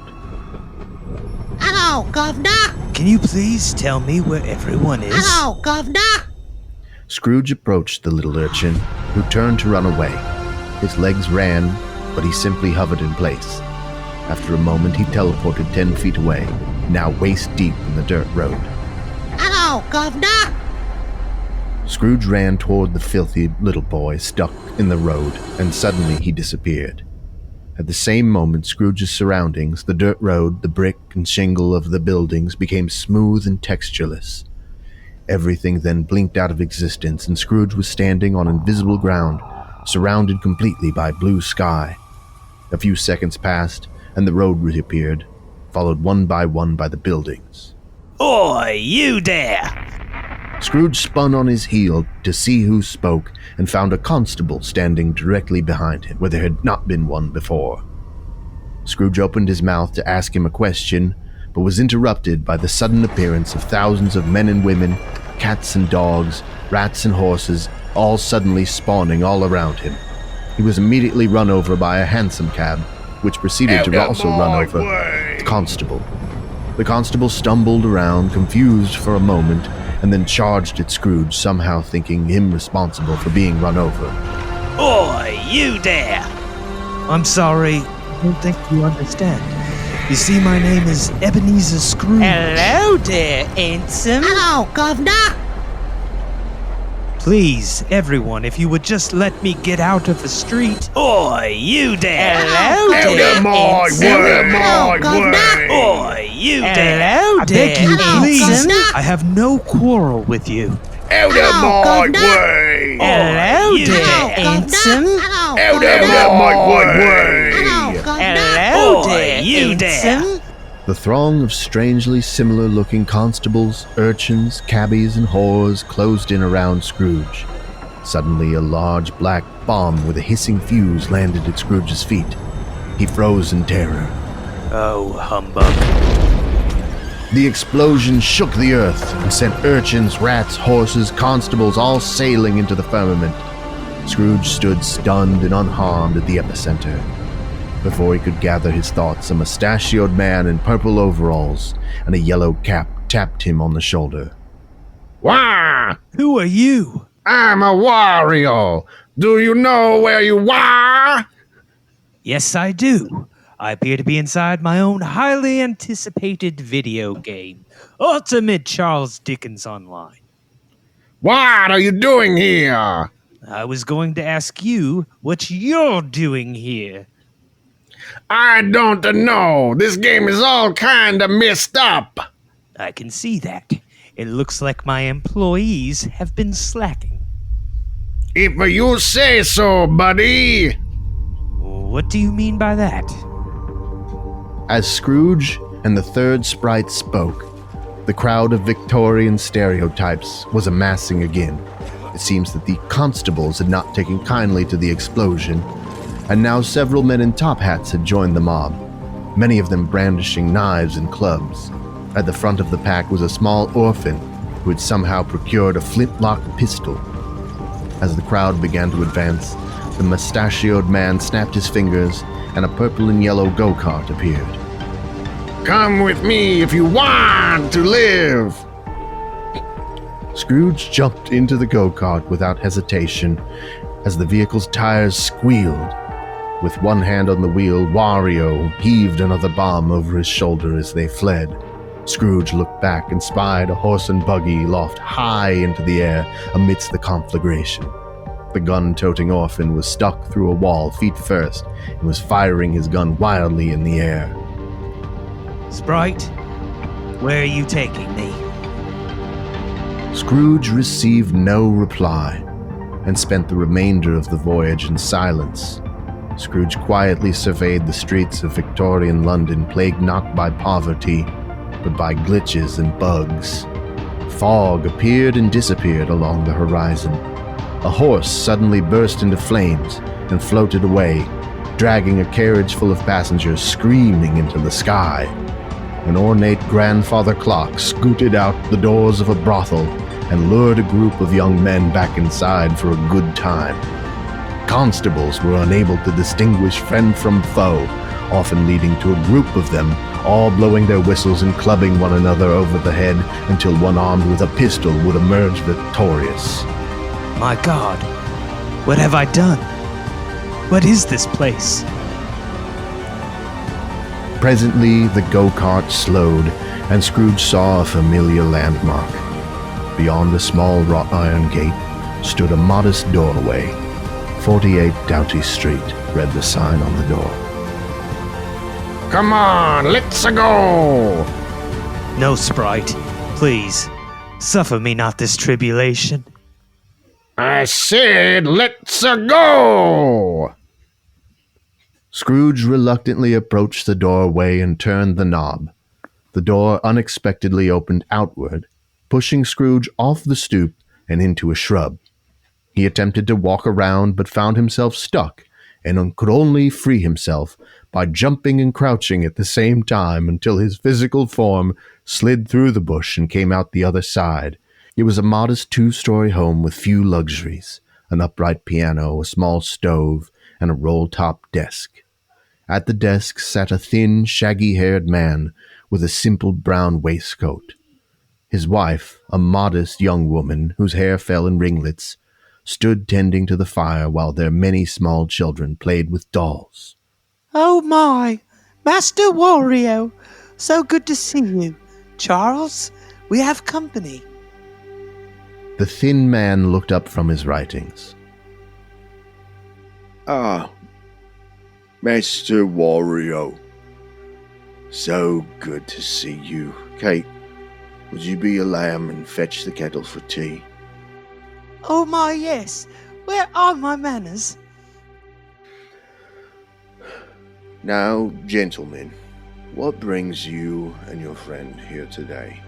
Hello, Governor! Can you please tell me where everyone is? Hello, Governor! Scrooge approached the little urchin, who turned to run away. His legs ran, but he simply hovered in place. After a moment, he teleported 10 feet away, now waist-deep in the dirt road. Hello, Governor! Scrooge ran toward the filthy little boy stuck in the road, and suddenly he disappeared. At the same moment, Scrooge's surroundings, the dirt road, the brick and shingle of the buildings, became smooth and textureless. Everything then blinked out of existence, and Scrooge was standing on invisible ground, surrounded completely by blue sky. A few seconds passed, and the road reappeared, followed one by the buildings. Oi, you there! Scrooge spun on his heel to see who spoke and found a constable standing directly behind him, where there had not been one before. Scrooge opened his mouth to ask him a question, but was interrupted by the sudden appearance of thousands of men and women, cats and dogs, rats and horses, all suddenly spawning all around him. He was immediately run over by a hansom cab, which proceeded to also run over the constable. The constable stumbled around, confused for a moment, and then charged at Scrooge, somehow thinking him responsible for being run over. Oi, you there! I'm sorry, I don't think you understand. You see, my name is Ebenezer Scrooge. Hello there, handsome. Hello, Governor. Please, everyone, if you would just let me get out of the street. Oi, you there! Hello there, handsome. Hello, Governor. Oi, you there! Hello I beg there, you, Hello, please. Governor. I have no quarrel with you. Hello, Governor. Hello you there, Hello, handsome. Governor. Hello, Hello, Governor. Hello Oi, there, you there. handsome. The throng of strangely similar-looking constables, urchins, cabbies, and whores closed in around Scrooge. Suddenly, a large black bomb with a hissing fuse landed at Scrooge's feet. He froze in terror. Oh, humbug. The explosion shook the earth and sent urchins, rats, horses, constables all sailing into the firmament. Scrooge stood stunned and unharmed at the epicenter. Before he could gather his thoughts, a mustachioed man in purple overalls and a yellow cap tapped him on the shoulder. Wah! Who are you? I'm a warrior. Do you know where you are? Yes, I do. I appear to be inside my own highly anticipated video game, Ultimate Charles Dickens Online. What are you doing here? I was going to ask you what you're doing here. I don't know. This game is all kinda messed up. I can see that. It looks like my employees have been slacking. If you say so, buddy. What do you mean by that? As Scrooge and the third sprite spoke, the crowd of Victorian stereotypes was amassing again. It seems that the constables had not taken kindly to the explosion, and now several men in top hats had joined the mob, many of them brandishing knives and clubs. At the front of the pack was a small orphan who had somehow procured a flintlock pistol. As the crowd began to advance, the mustachioed man snapped his fingers and a purple and yellow go-kart appeared. Come with me if you want to live. Scrooge jumped into the go-kart without hesitation as the vehicle's tires squealed. With one hand on the wheel, Wario heaved another bomb over his shoulder as they fled. Scrooge looked back and spied a horse and buggy loft high into the air amidst the conflagration. The gun-toting orphan was stuck through a wall feet first and was firing his gun wildly in the air. Sprite, where are you taking me? Scrooge received no reply and spent the remainder of the voyage in silence. Scrooge quietly surveyed the streets of Victorian London, plagued not by poverty, but by glitches and bugs. Fog appeared and disappeared along the horizon. A horse suddenly burst into flames and floated away, dragging a carriage full of passengers screaming into the sky. An ornate grandfather clock scooted out the doors of a brothel and lured a group of young men back inside for a good time. Constables were unable to distinguish friend from foe, often leading to a group of them all blowing their whistles and clubbing one another over the head until one armed with a pistol would emerge victorious. My God, what have I done? What is this place? Presently, the go-kart slowed, and Scrooge saw a familiar landmark. Beyond a small wrought iron gate stood a modest doorway. 48 Doughty Street, read the sign on the door. Come on, let's go. No, Sprite, please, suffer me not this tribulation. I said let's go. Scrooge reluctantly approached the doorway and turned the knob. The door unexpectedly opened outward, pushing Scrooge off the stoop and into a shrub. He attempted to walk around but found himself stuck and could only free himself by jumping and crouching at the same time until his physical form slid through the bush and came out the other side. It was a modest 2-story home with few luxuries, an upright piano, a small stove, and a roll-top desk. At the desk sat a thin, shaggy-haired man with a simple brown waistcoat. His wife, a modest young woman whose hair fell in ringlets, stood tending to the fire while their many small children played with dolls. Oh my, Master Wario, so good to see you. Charles, we have company. The thin man looked up from his writings. Ah, Master Wario. So good to see you. Kate, would you be a lamb and fetch the kettle for tea? Oh my, yes. Where are my manners? Now, gentlemen, what brings you and your friend here today?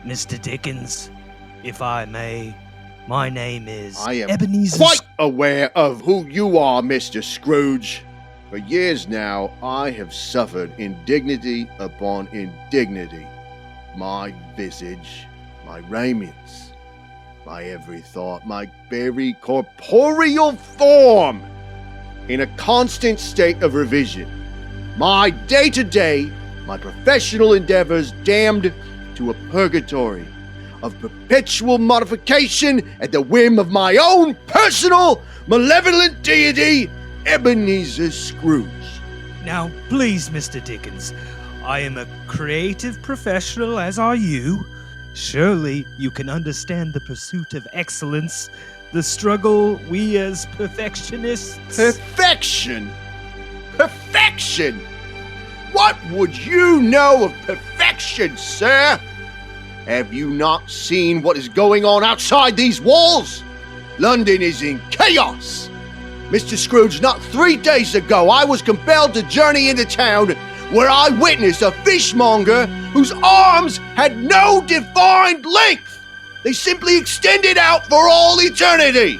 Mr. Dickens, if I may, my name is I am Ebenezer. quite aware of who you are, Mr. Scrooge. For years now, I have suffered indignity upon indignity. My visage, my raiments, my every thought, my very corporeal form, in a constant state of revision. My day-to-day, my professional endeavors damned to a purgatory of perpetual modification at the whim of my own personal malevolent deity, Ebenezer Scrooge. Now, please, Mr. Dickens, I am a creative professional, as are you. Surely you can understand the pursuit of excellence, the struggle we as perfectionists... Perfection? Perfection? What would you know of perfection, sir? Have you not seen what is going on outside these walls? London is in chaos. Mr. Scrooge, not 3 days ago, I was compelled to journey into town where I witnessed a fishmonger whose arms had no defined length. They simply extended out for all eternity,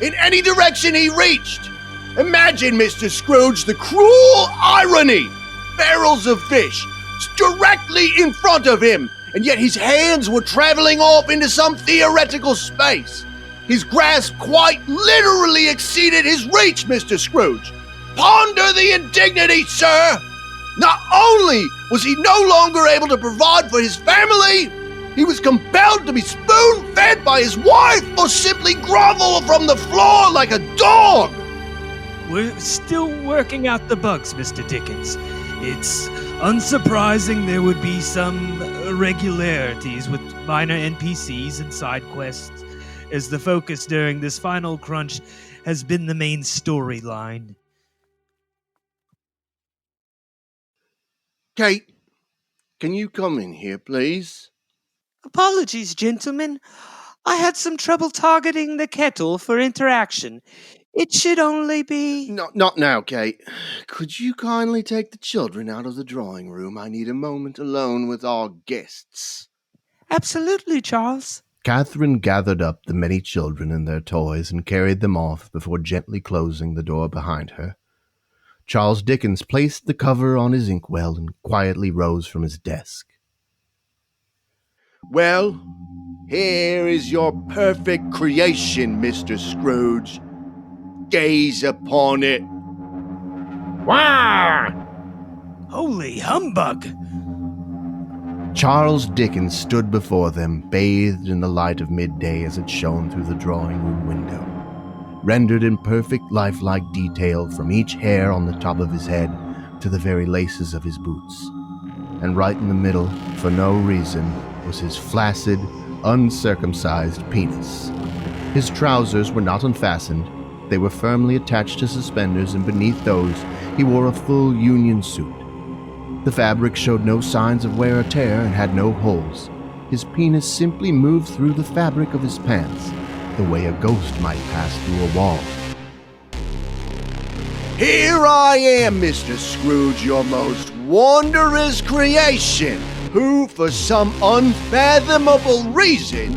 in any direction he reached. Imagine, Mr. Scrooge, the cruel irony. Barrels of fish directly in front of him, and yet his hands were traveling off into some theoretical space. His grasp quite literally exceeded his reach, Mr. Scrooge. Ponder the indignity, sir! Not only was he no longer able to provide for his family, he was compelled to be spoon-fed by his wife or simply grovel from the floor like a dog. We're still working out the bugs, Mr. Dickens. It's unsurprising there would be some irregularities with minor NPCs and side quests, as the focus during this final crunch has been the main storyline. Kate, can you come in here, please? Apologies, gentlemen. I had some trouble targeting the kettle for interaction. It should only be... No, not now, Kate. Could you kindly take the children out of the drawing room? I need a moment alone with our guests. Absolutely, Charles. Catherine gathered up the many children and their toys and carried them off before gently closing the door behind her. Charles Dickens placed the cover on his inkwell and quietly rose from his desk. Well, here is your perfect creation, Mr. Scrooge. Gaze upon it. Wah! Holy humbug! Charles Dickens stood before them, bathed in the light of midday as it shone through the drawing room window, rendered in perfect lifelike detail from each hair on the top of his head to the very laces of his boots. And right in the middle, for no reason, was his flaccid, uncircumcised penis. His trousers were not unfastened. They were firmly attached to suspenders, and beneath those he wore a full union suit. The fabric showed no signs of wear or tear and had no holes. His penis simply moved through the fabric of his pants, the way a ghost might pass through a wall. Here I am, Mr. Scrooge, your most wondrous creation, who, for some unfathomable reason,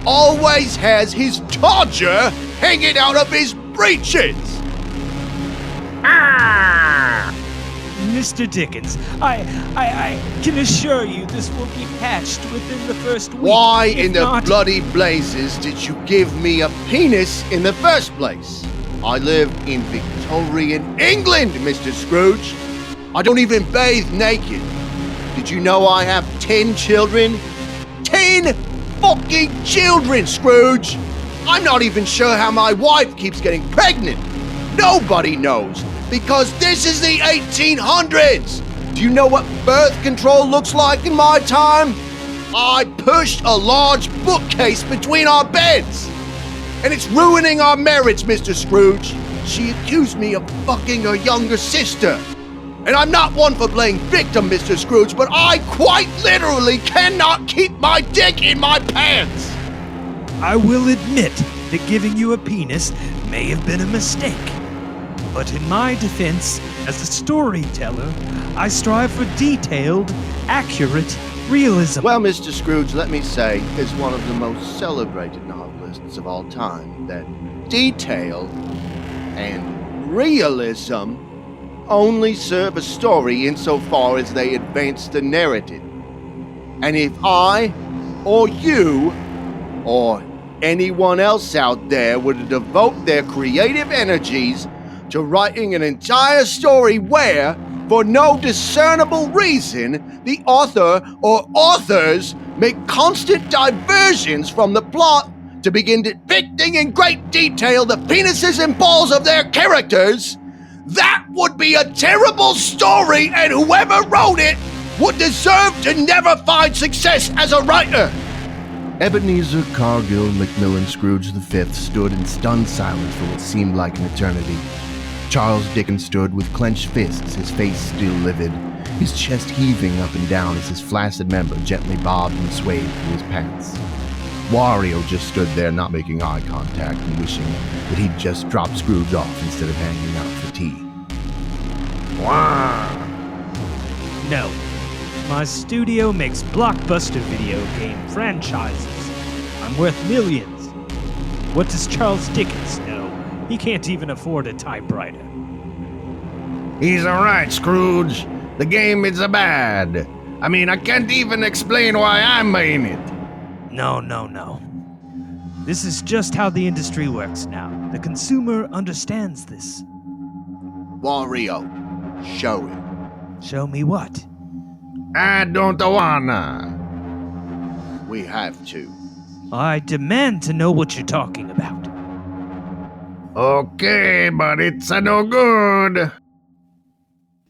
always has his todger hanging out of his breeches. Ah! Mr. Dickens, I can assure you this will be patched within the first week. Why if in the not... bloody blazes did you give me a penis in the first place? I live in Victorian England, Mr. Scrooge. I don't even bathe naked. Did you know I have 10 children? 10 fucking children, Scrooge! I'm not even sure how my wife keeps getting pregnant. Nobody knows, because this is the 1800s. Do you know what birth control looks like in my time? I pushed a large bookcase between our beds. And it's ruining our marriage, Mr. Scrooge. She accused me of fucking her younger sister. And I'm not one for playing victim, Mr. Scrooge, but I quite literally cannot keep my dick in my pants. I will admit that giving you a penis may have been a mistake. But in my defense, as a storyteller, I strive for detailed, accurate realism. Well, Mr. Scrooge, let me say, as one of the most celebrated novelists of all time, that detail and realism only serve a story insofar as they advance the narrative. And if I, or you, or anyone else out there were to devote their creative energies to writing an entire story where, for no discernible reason, the author or authors make constant diversions from the plot to begin depicting in great detail the penises and balls of their characters, that would be a terrible story, and whoever wrote it would deserve to never find success as a writer. Ebenezer Cargill Macmillan Scrooge V stood in stunned silence for what seemed like an eternity. Charles Dickens stood with clenched fists, his face still livid, his chest heaving up and down as his flaccid member gently bobbed and swayed through his pants. Wario just stood there not making eye contact and wishing that he'd just dropped Scrooge off instead of hanging out for tea. Wow. No. My studio makes blockbuster video game franchises. I'm worth millions. What does Charles Dickens know? He can't even afford a typewriter. He's alright, Scrooge. The game is bad. I mean, I can't even explain why I'm in it. No. This is just how the industry works now. The consumer understands this. Wario, show it. Show me what? I don't wanna. We have to. I demand to know what you're talking about. Okay, but it's no good.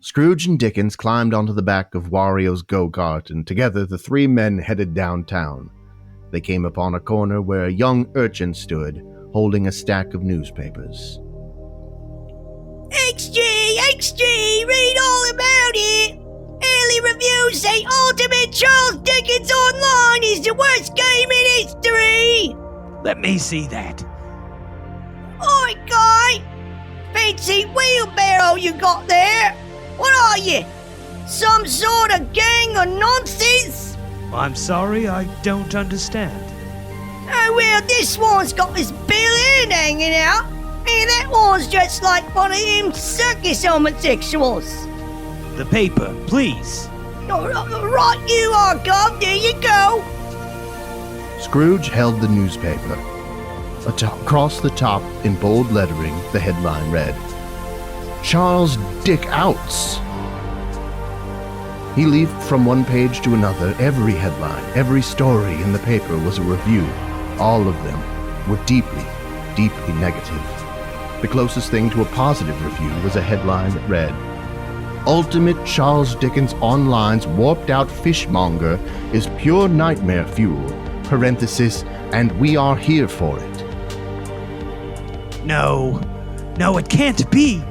Scrooge and Dickens climbed onto the back of Wario's go-kart, and together the three men headed downtown. They came upon a corner where a young urchin stood, holding a stack of newspapers. XG, read all about it. Early reviews say Ultimate Charles Dickens Online is the worst game in history. Let me see that. Oi, guy. Fancy wheelbarrow you got there. What are you? Some sort of gang of nonsense? I'm sorry, I don't understand. Oh, well, this one's got his bill end hanging out, and that one's just like one of them circus homosexuals. The paper, please. Right you are, Gov, there you go. Scrooge held the newspaper. Across the top, in bold lettering, the headline read, Charles Dick Outs. He leaped from one page to another. Every headline, every story in the paper was a review. All of them were deeply, deeply negative. The closest thing to a positive review was a headline that read, Ultimate Charles Dickens Online's warped out fishmonger is pure nightmare fuel, parenthesis, and we are here for it. No, it can't be.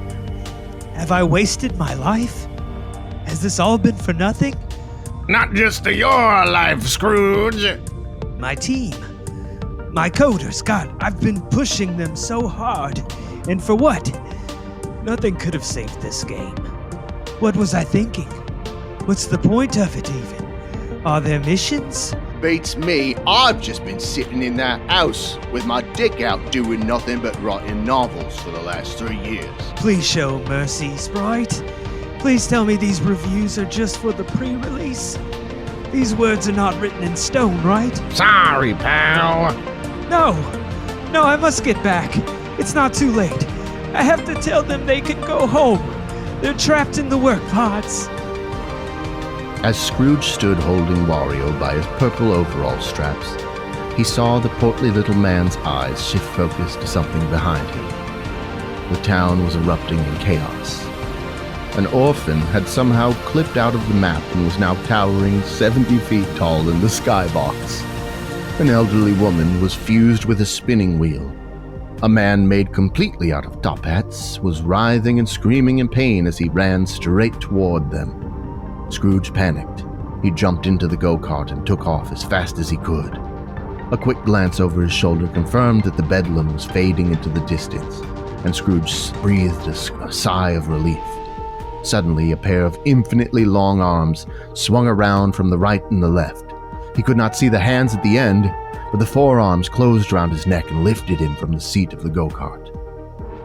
Have I wasted my life? Has this all been for nothing? Not just your life, Scrooge. My team, my coders, God, I've been pushing them so hard. And for what? Nothing could have saved this game. What was I thinking? What's the point of it even? Are there missions? Beats me, I've just been sitting in that house with my dick out doing nothing but writing novels for the last 3 years. Please show mercy, Sprite. Please tell me these reviews are just for the pre-release. These words are not written in stone, right? Sorry, pal. No, I must get back. It's not too late. I have to tell them they can go home. They're trapped in the work pods. As Scrooge stood holding Wario by his purple overall straps, he saw the portly little man's eyes shift focus to something behind him. The town was erupting in chaos. An orphan had somehow clipped out of the map and was now towering 70 feet tall in the skybox. An elderly woman was fused with a spinning wheel. A man made completely out of top hats was writhing and screaming in pain as he ran straight toward them. Scrooge panicked. He jumped into the go-kart and took off as fast as he could. A quick glance over his shoulder confirmed that the bedlam was fading into the distance, and Scrooge breathed a sigh of relief. Suddenly, a pair of infinitely long arms swung around from the right and the left. He could not see the hands at the end, but the forearms closed around his neck and lifted him from the seat of the go-kart.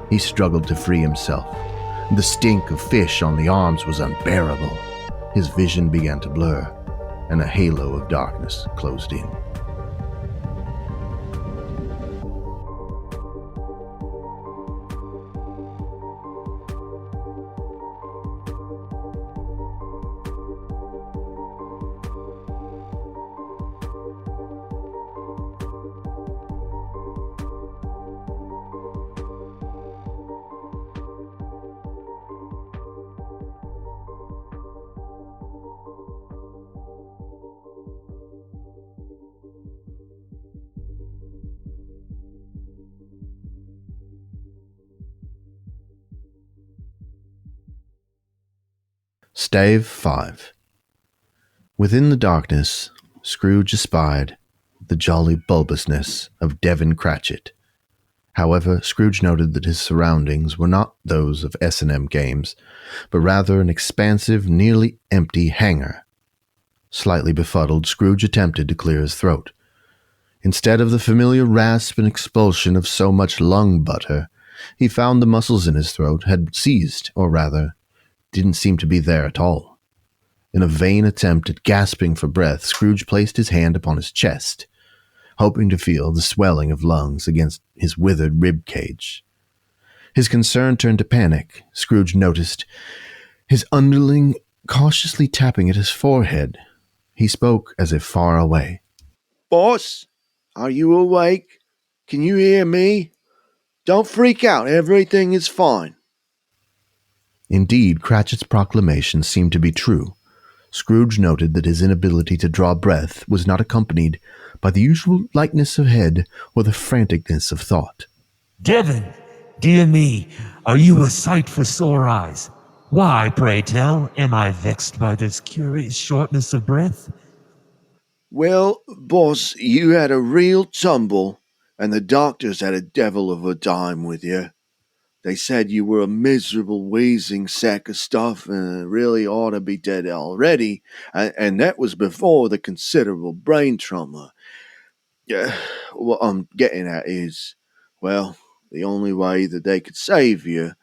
He struggled to free himself. The stink of fish on the arms was unbearable. His vision began to blur, and a halo of darkness closed in. Stave 5. Within the darkness, Scrooge espied the jolly bulbousness of Devon Cratchit. However, Scrooge noted that his surroundings were not those of S&M Games, but rather an expansive, nearly empty hangar. Slightly befuddled, Scrooge attempted to clear his throat. Instead of the familiar rasp and expulsion of so much lung butter, he found the muscles in his throat had seized, or rather, didn't seem to be there at all. In a vain attempt at gasping for breath, Scrooge placed his hand upon his chest, hoping to feel the swelling of lungs against his withered rib cage. His concern turned to panic. Scrooge noticed his underling cautiously tapping at his forehead. He spoke as if far away. Boss, are you awake? Can you hear me? Don't freak out, everything is fine. Indeed, Cratchit's proclamation seemed to be true. Scrooge noted that his inability to draw breath was not accompanied by the usual lightness of head or the franticness of thought. Devon, dear me, are you a sight for sore eyes? Why, pray tell, am I vexed by this curious shortness of breath? Well, boss, you had a real tumble, and the doctors had a devil of a time with you. They said you were a miserable, wheezing sack of stuff and really ought to be dead already, and that was before the considerable brain trauma. Yeah, what I'm getting at is, well, the only way that they could save you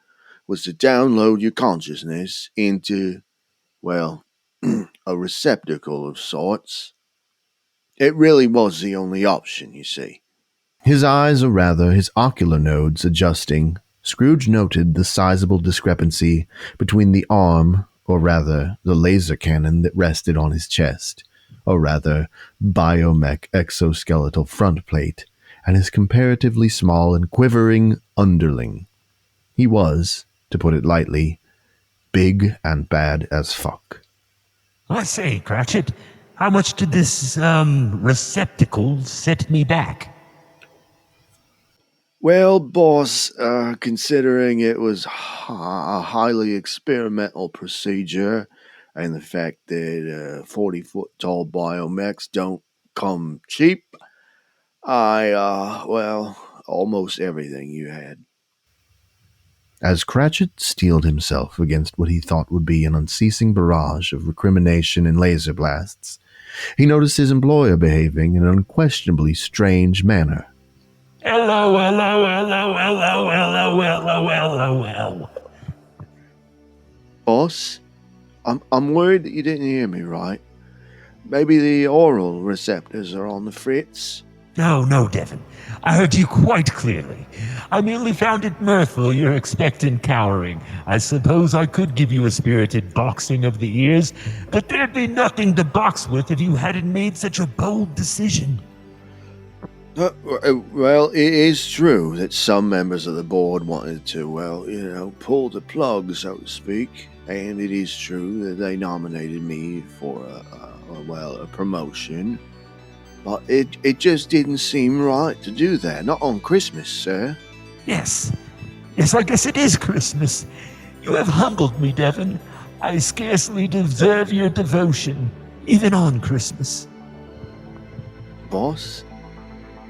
was to download your consciousness into, well, a receptacle of sorts. It really was the only option, you see. His eyes, or rather his ocular nodes, adjusting, Scrooge noted the sizable discrepancy between the arm, or rather the laser cannon that rested on his chest, or rather biomech exoskeletal front plate, and his comparatively small and quivering underling. He was, to put it lightly, big and bad as fuck. I say, Cratchit, how much did this, receptacle set me back? Well, boss, considering it was a highly experimental procedure, and the fact that 40-foot tall biomechs don't come cheap, almost everything you had. As Cratchit steeled himself against what he thought would be an unceasing barrage of recrimination and laser blasts, he noticed his employer behaving in an unquestionably strange manner. Hello. Boss, I'm worried that you didn't hear me right. Maybe the oral receptors are on the fritz. No, Devon. I heard you quite clearly. I merely found it mirthful, your expectant cowering. I suppose I could give you a spirited boxing of the ears, but there'd be nothing to box with if you hadn't made such a bold decision. Well, it is true that some members of the board wanted to, pull the plug, so to speak. And it is true that they nominated me for a promotion. But it just didn't seem right to do that. Not on Christmas, sir. Yes, I guess it is Christmas. You have humbled me, Devon. I scarcely deserve your devotion, even on Christmas. Boss?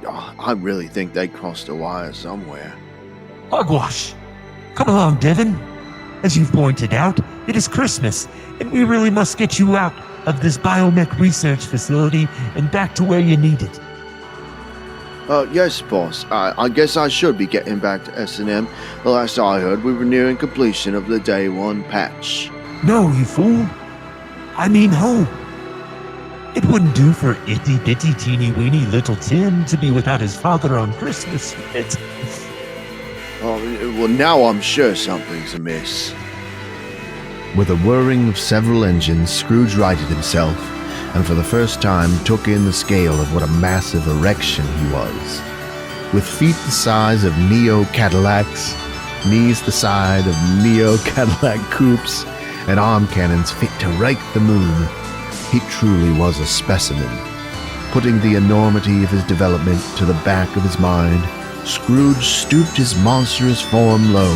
Oh, I really think they crossed the wire somewhere. Hogwash! Come along, Devon. As you've pointed out, it is Christmas, and we really must get you out of this biomech research facility and back to where you need it. Yes, boss. I guess I should be getting back to S&M. The last I heard, we were nearing completion of the Day 1 patch. No, you fool. I mean home. It wouldn't do for itty-bitty teeny-weeny little Tim to be without his father on Christmas. Well, now I'm sure something's amiss. With a whirring of several engines, Scrooge righted himself, and for the first time took in the scale of what a massive erection he was. With feet the size of Neo-Cadillacs, knees the size of Neo-Cadillac coupes, and arm cannons fit to rake the moon, he truly was a specimen. Putting the enormity of his development to the back of his mind, Scrooge stooped his monstrous form low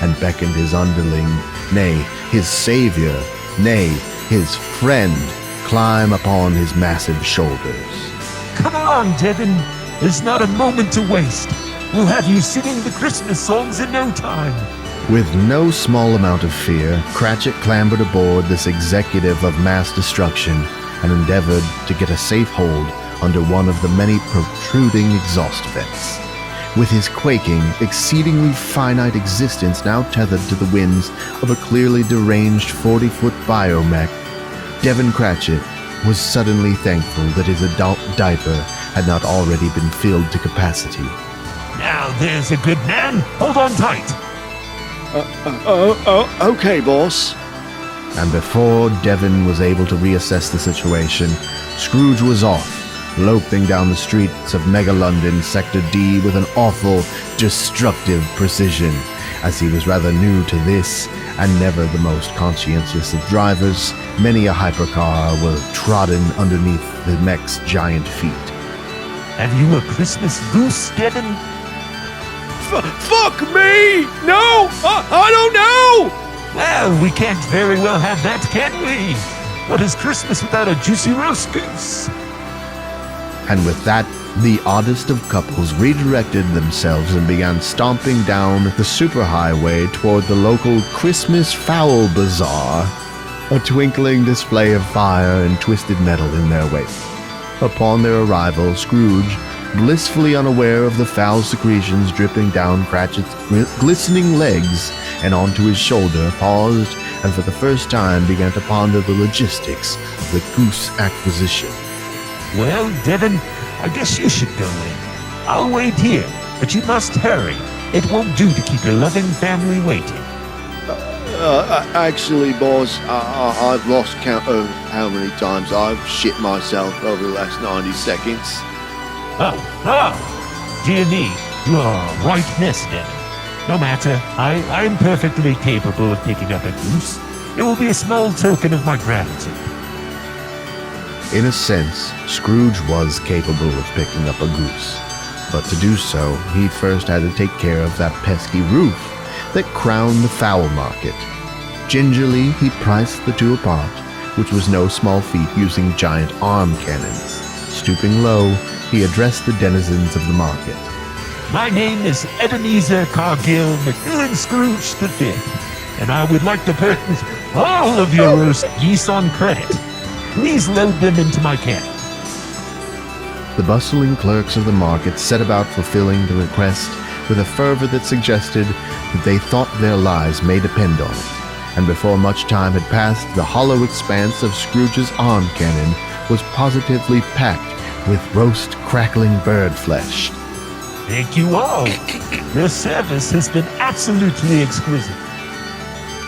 and beckoned his underling, nay, his savior, nay, his friend, climb upon his massive shoulders. Come on, Devon. There's not a moment to waste. We'll have you singing the Christmas songs in no time. With no small amount of fear, Cratchit clambered aboard this executive of mass destruction and endeavored to get a safe hold under one of the many protruding exhaust vents. With his quaking, exceedingly finite existence now tethered to the winds of a clearly deranged 40-foot biomech, Devon Cratchit was suddenly thankful that his adult diaper had not already been filled to capacity. Now there's a good man. Hold on tight. Okay, boss. And before Devon was able to reassess the situation, Scrooge was off, loping down the streets of Mega London Sector D with an awful, destructive precision. As he was rather new to this, and never the most conscientious of drivers, many a hypercar were trodden underneath the mech's giant feet. Have you a Christmas goose, Devon? Fuck me! No! I don't know! Well, we can't very well have that, can we? What is Christmas without a juicy roast goose? And with that, the oddest of couples redirected themselves and began stomping down the superhighway toward the local Christmas Fowl Bazaar, a twinkling display of fire and twisted metal in their wake. Upon their arrival, Scrooge, blissfully unaware of the foul secretions dripping down Cratchit's glistening legs and onto his shoulder, paused and for the first time began to ponder the logistics of the goose acquisition. Well, Devon, I guess you should go in. I'll wait here, but you must hurry. It won't do to keep your loving family waiting. Actually, boss, I've lost count of how many times I've shit myself over the last 90 seconds. Oh, dear me, you are a right mess, Devon. No matter, I'm perfectly capable of picking up a goose. It will be a small token of my gratitude. In a sense, Scrooge was capable of picking up a goose, but to do so, he first had to take care of that pesky roof that crowned the fowl market. Gingerly, he priced the two apart, which was no small feat using giant arm cannons. Stooping low, he addressed the denizens of the market. My name is Ebenezer Cargill McMillan Scrooge V, and I would like to purchase all of your roast geese on credit. Please load them into my cannon. The bustling clerks of the market set about fulfilling the request with a fervor that suggested that they thought their lives may depend on it, and before much time had passed, the hollow expanse of Scrooge's arm cannon was positively packed with roast, crackling bird flesh. Thank you all. Your service has been absolutely exquisite.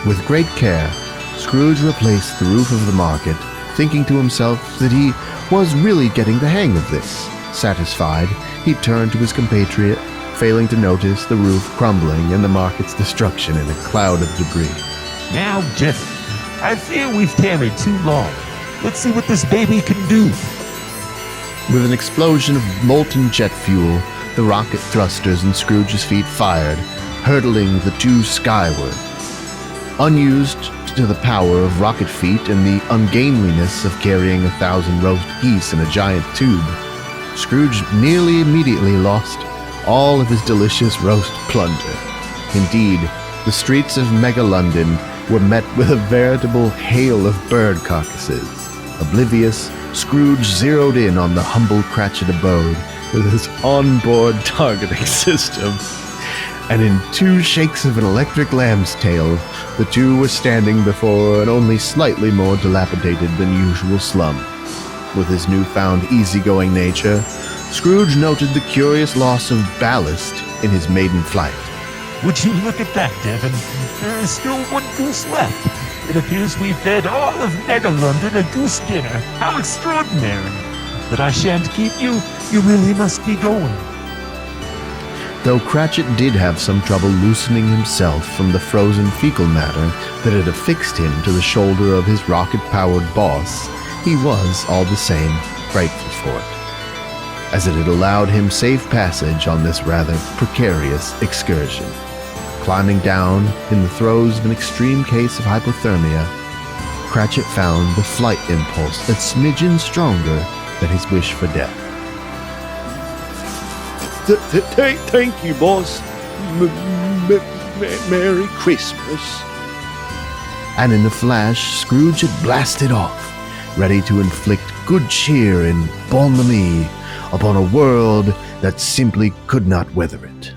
With great care, Scrooge replaced the roof of the market, thinking to himself that he was really getting the hang of this. Satisfied, he turned to his compatriot, failing to notice the roof crumbling and the market's destruction in a cloud of debris. Now, Jeff, I fear we've tarried too long. Let's see what this baby can do. With an explosion of molten jet fuel, the rocket thrusters in Scrooge's feet fired, hurtling the two skyward. Unused to the power of rocket feet and the ungainliness of carrying 1,000 roast geese in a giant tube, Scrooge nearly immediately lost all of his delicious roast plunder. Indeed, the streets of Mega London were met with a veritable hail of bird carcasses. Oblivious, Scrooge zeroed in on the humble Cratchit abode with his onboard targeting system, and in 2 shakes of an electric lamb's tail, the two were standing before an only slightly more dilapidated than usual slum. With his newfound easygoing nature, Scrooge noted the curious loss of ballast in his maiden flight. Would you look at that, Devon? There is still 1 goose left. It appears we fed all of Mega London a goose dinner. How extraordinary! But I shan't keep you. You really must be going. Though Cratchit did have some trouble loosening himself from the frozen fecal matter that had affixed him to the shoulder of his rocket-powered boss, he was, all the same, grateful for it, as it had allowed him safe passage on this rather precarious excursion. Climbing down in the throes of an extreme case of hypothermia, Cratchit found the flight impulse a smidgen stronger than his wish for death. Thank you, boss. Merry Christmas. And in a flash, Scrooge had blasted off, ready to inflict good cheer and bonhomie upon a world that simply could not weather it.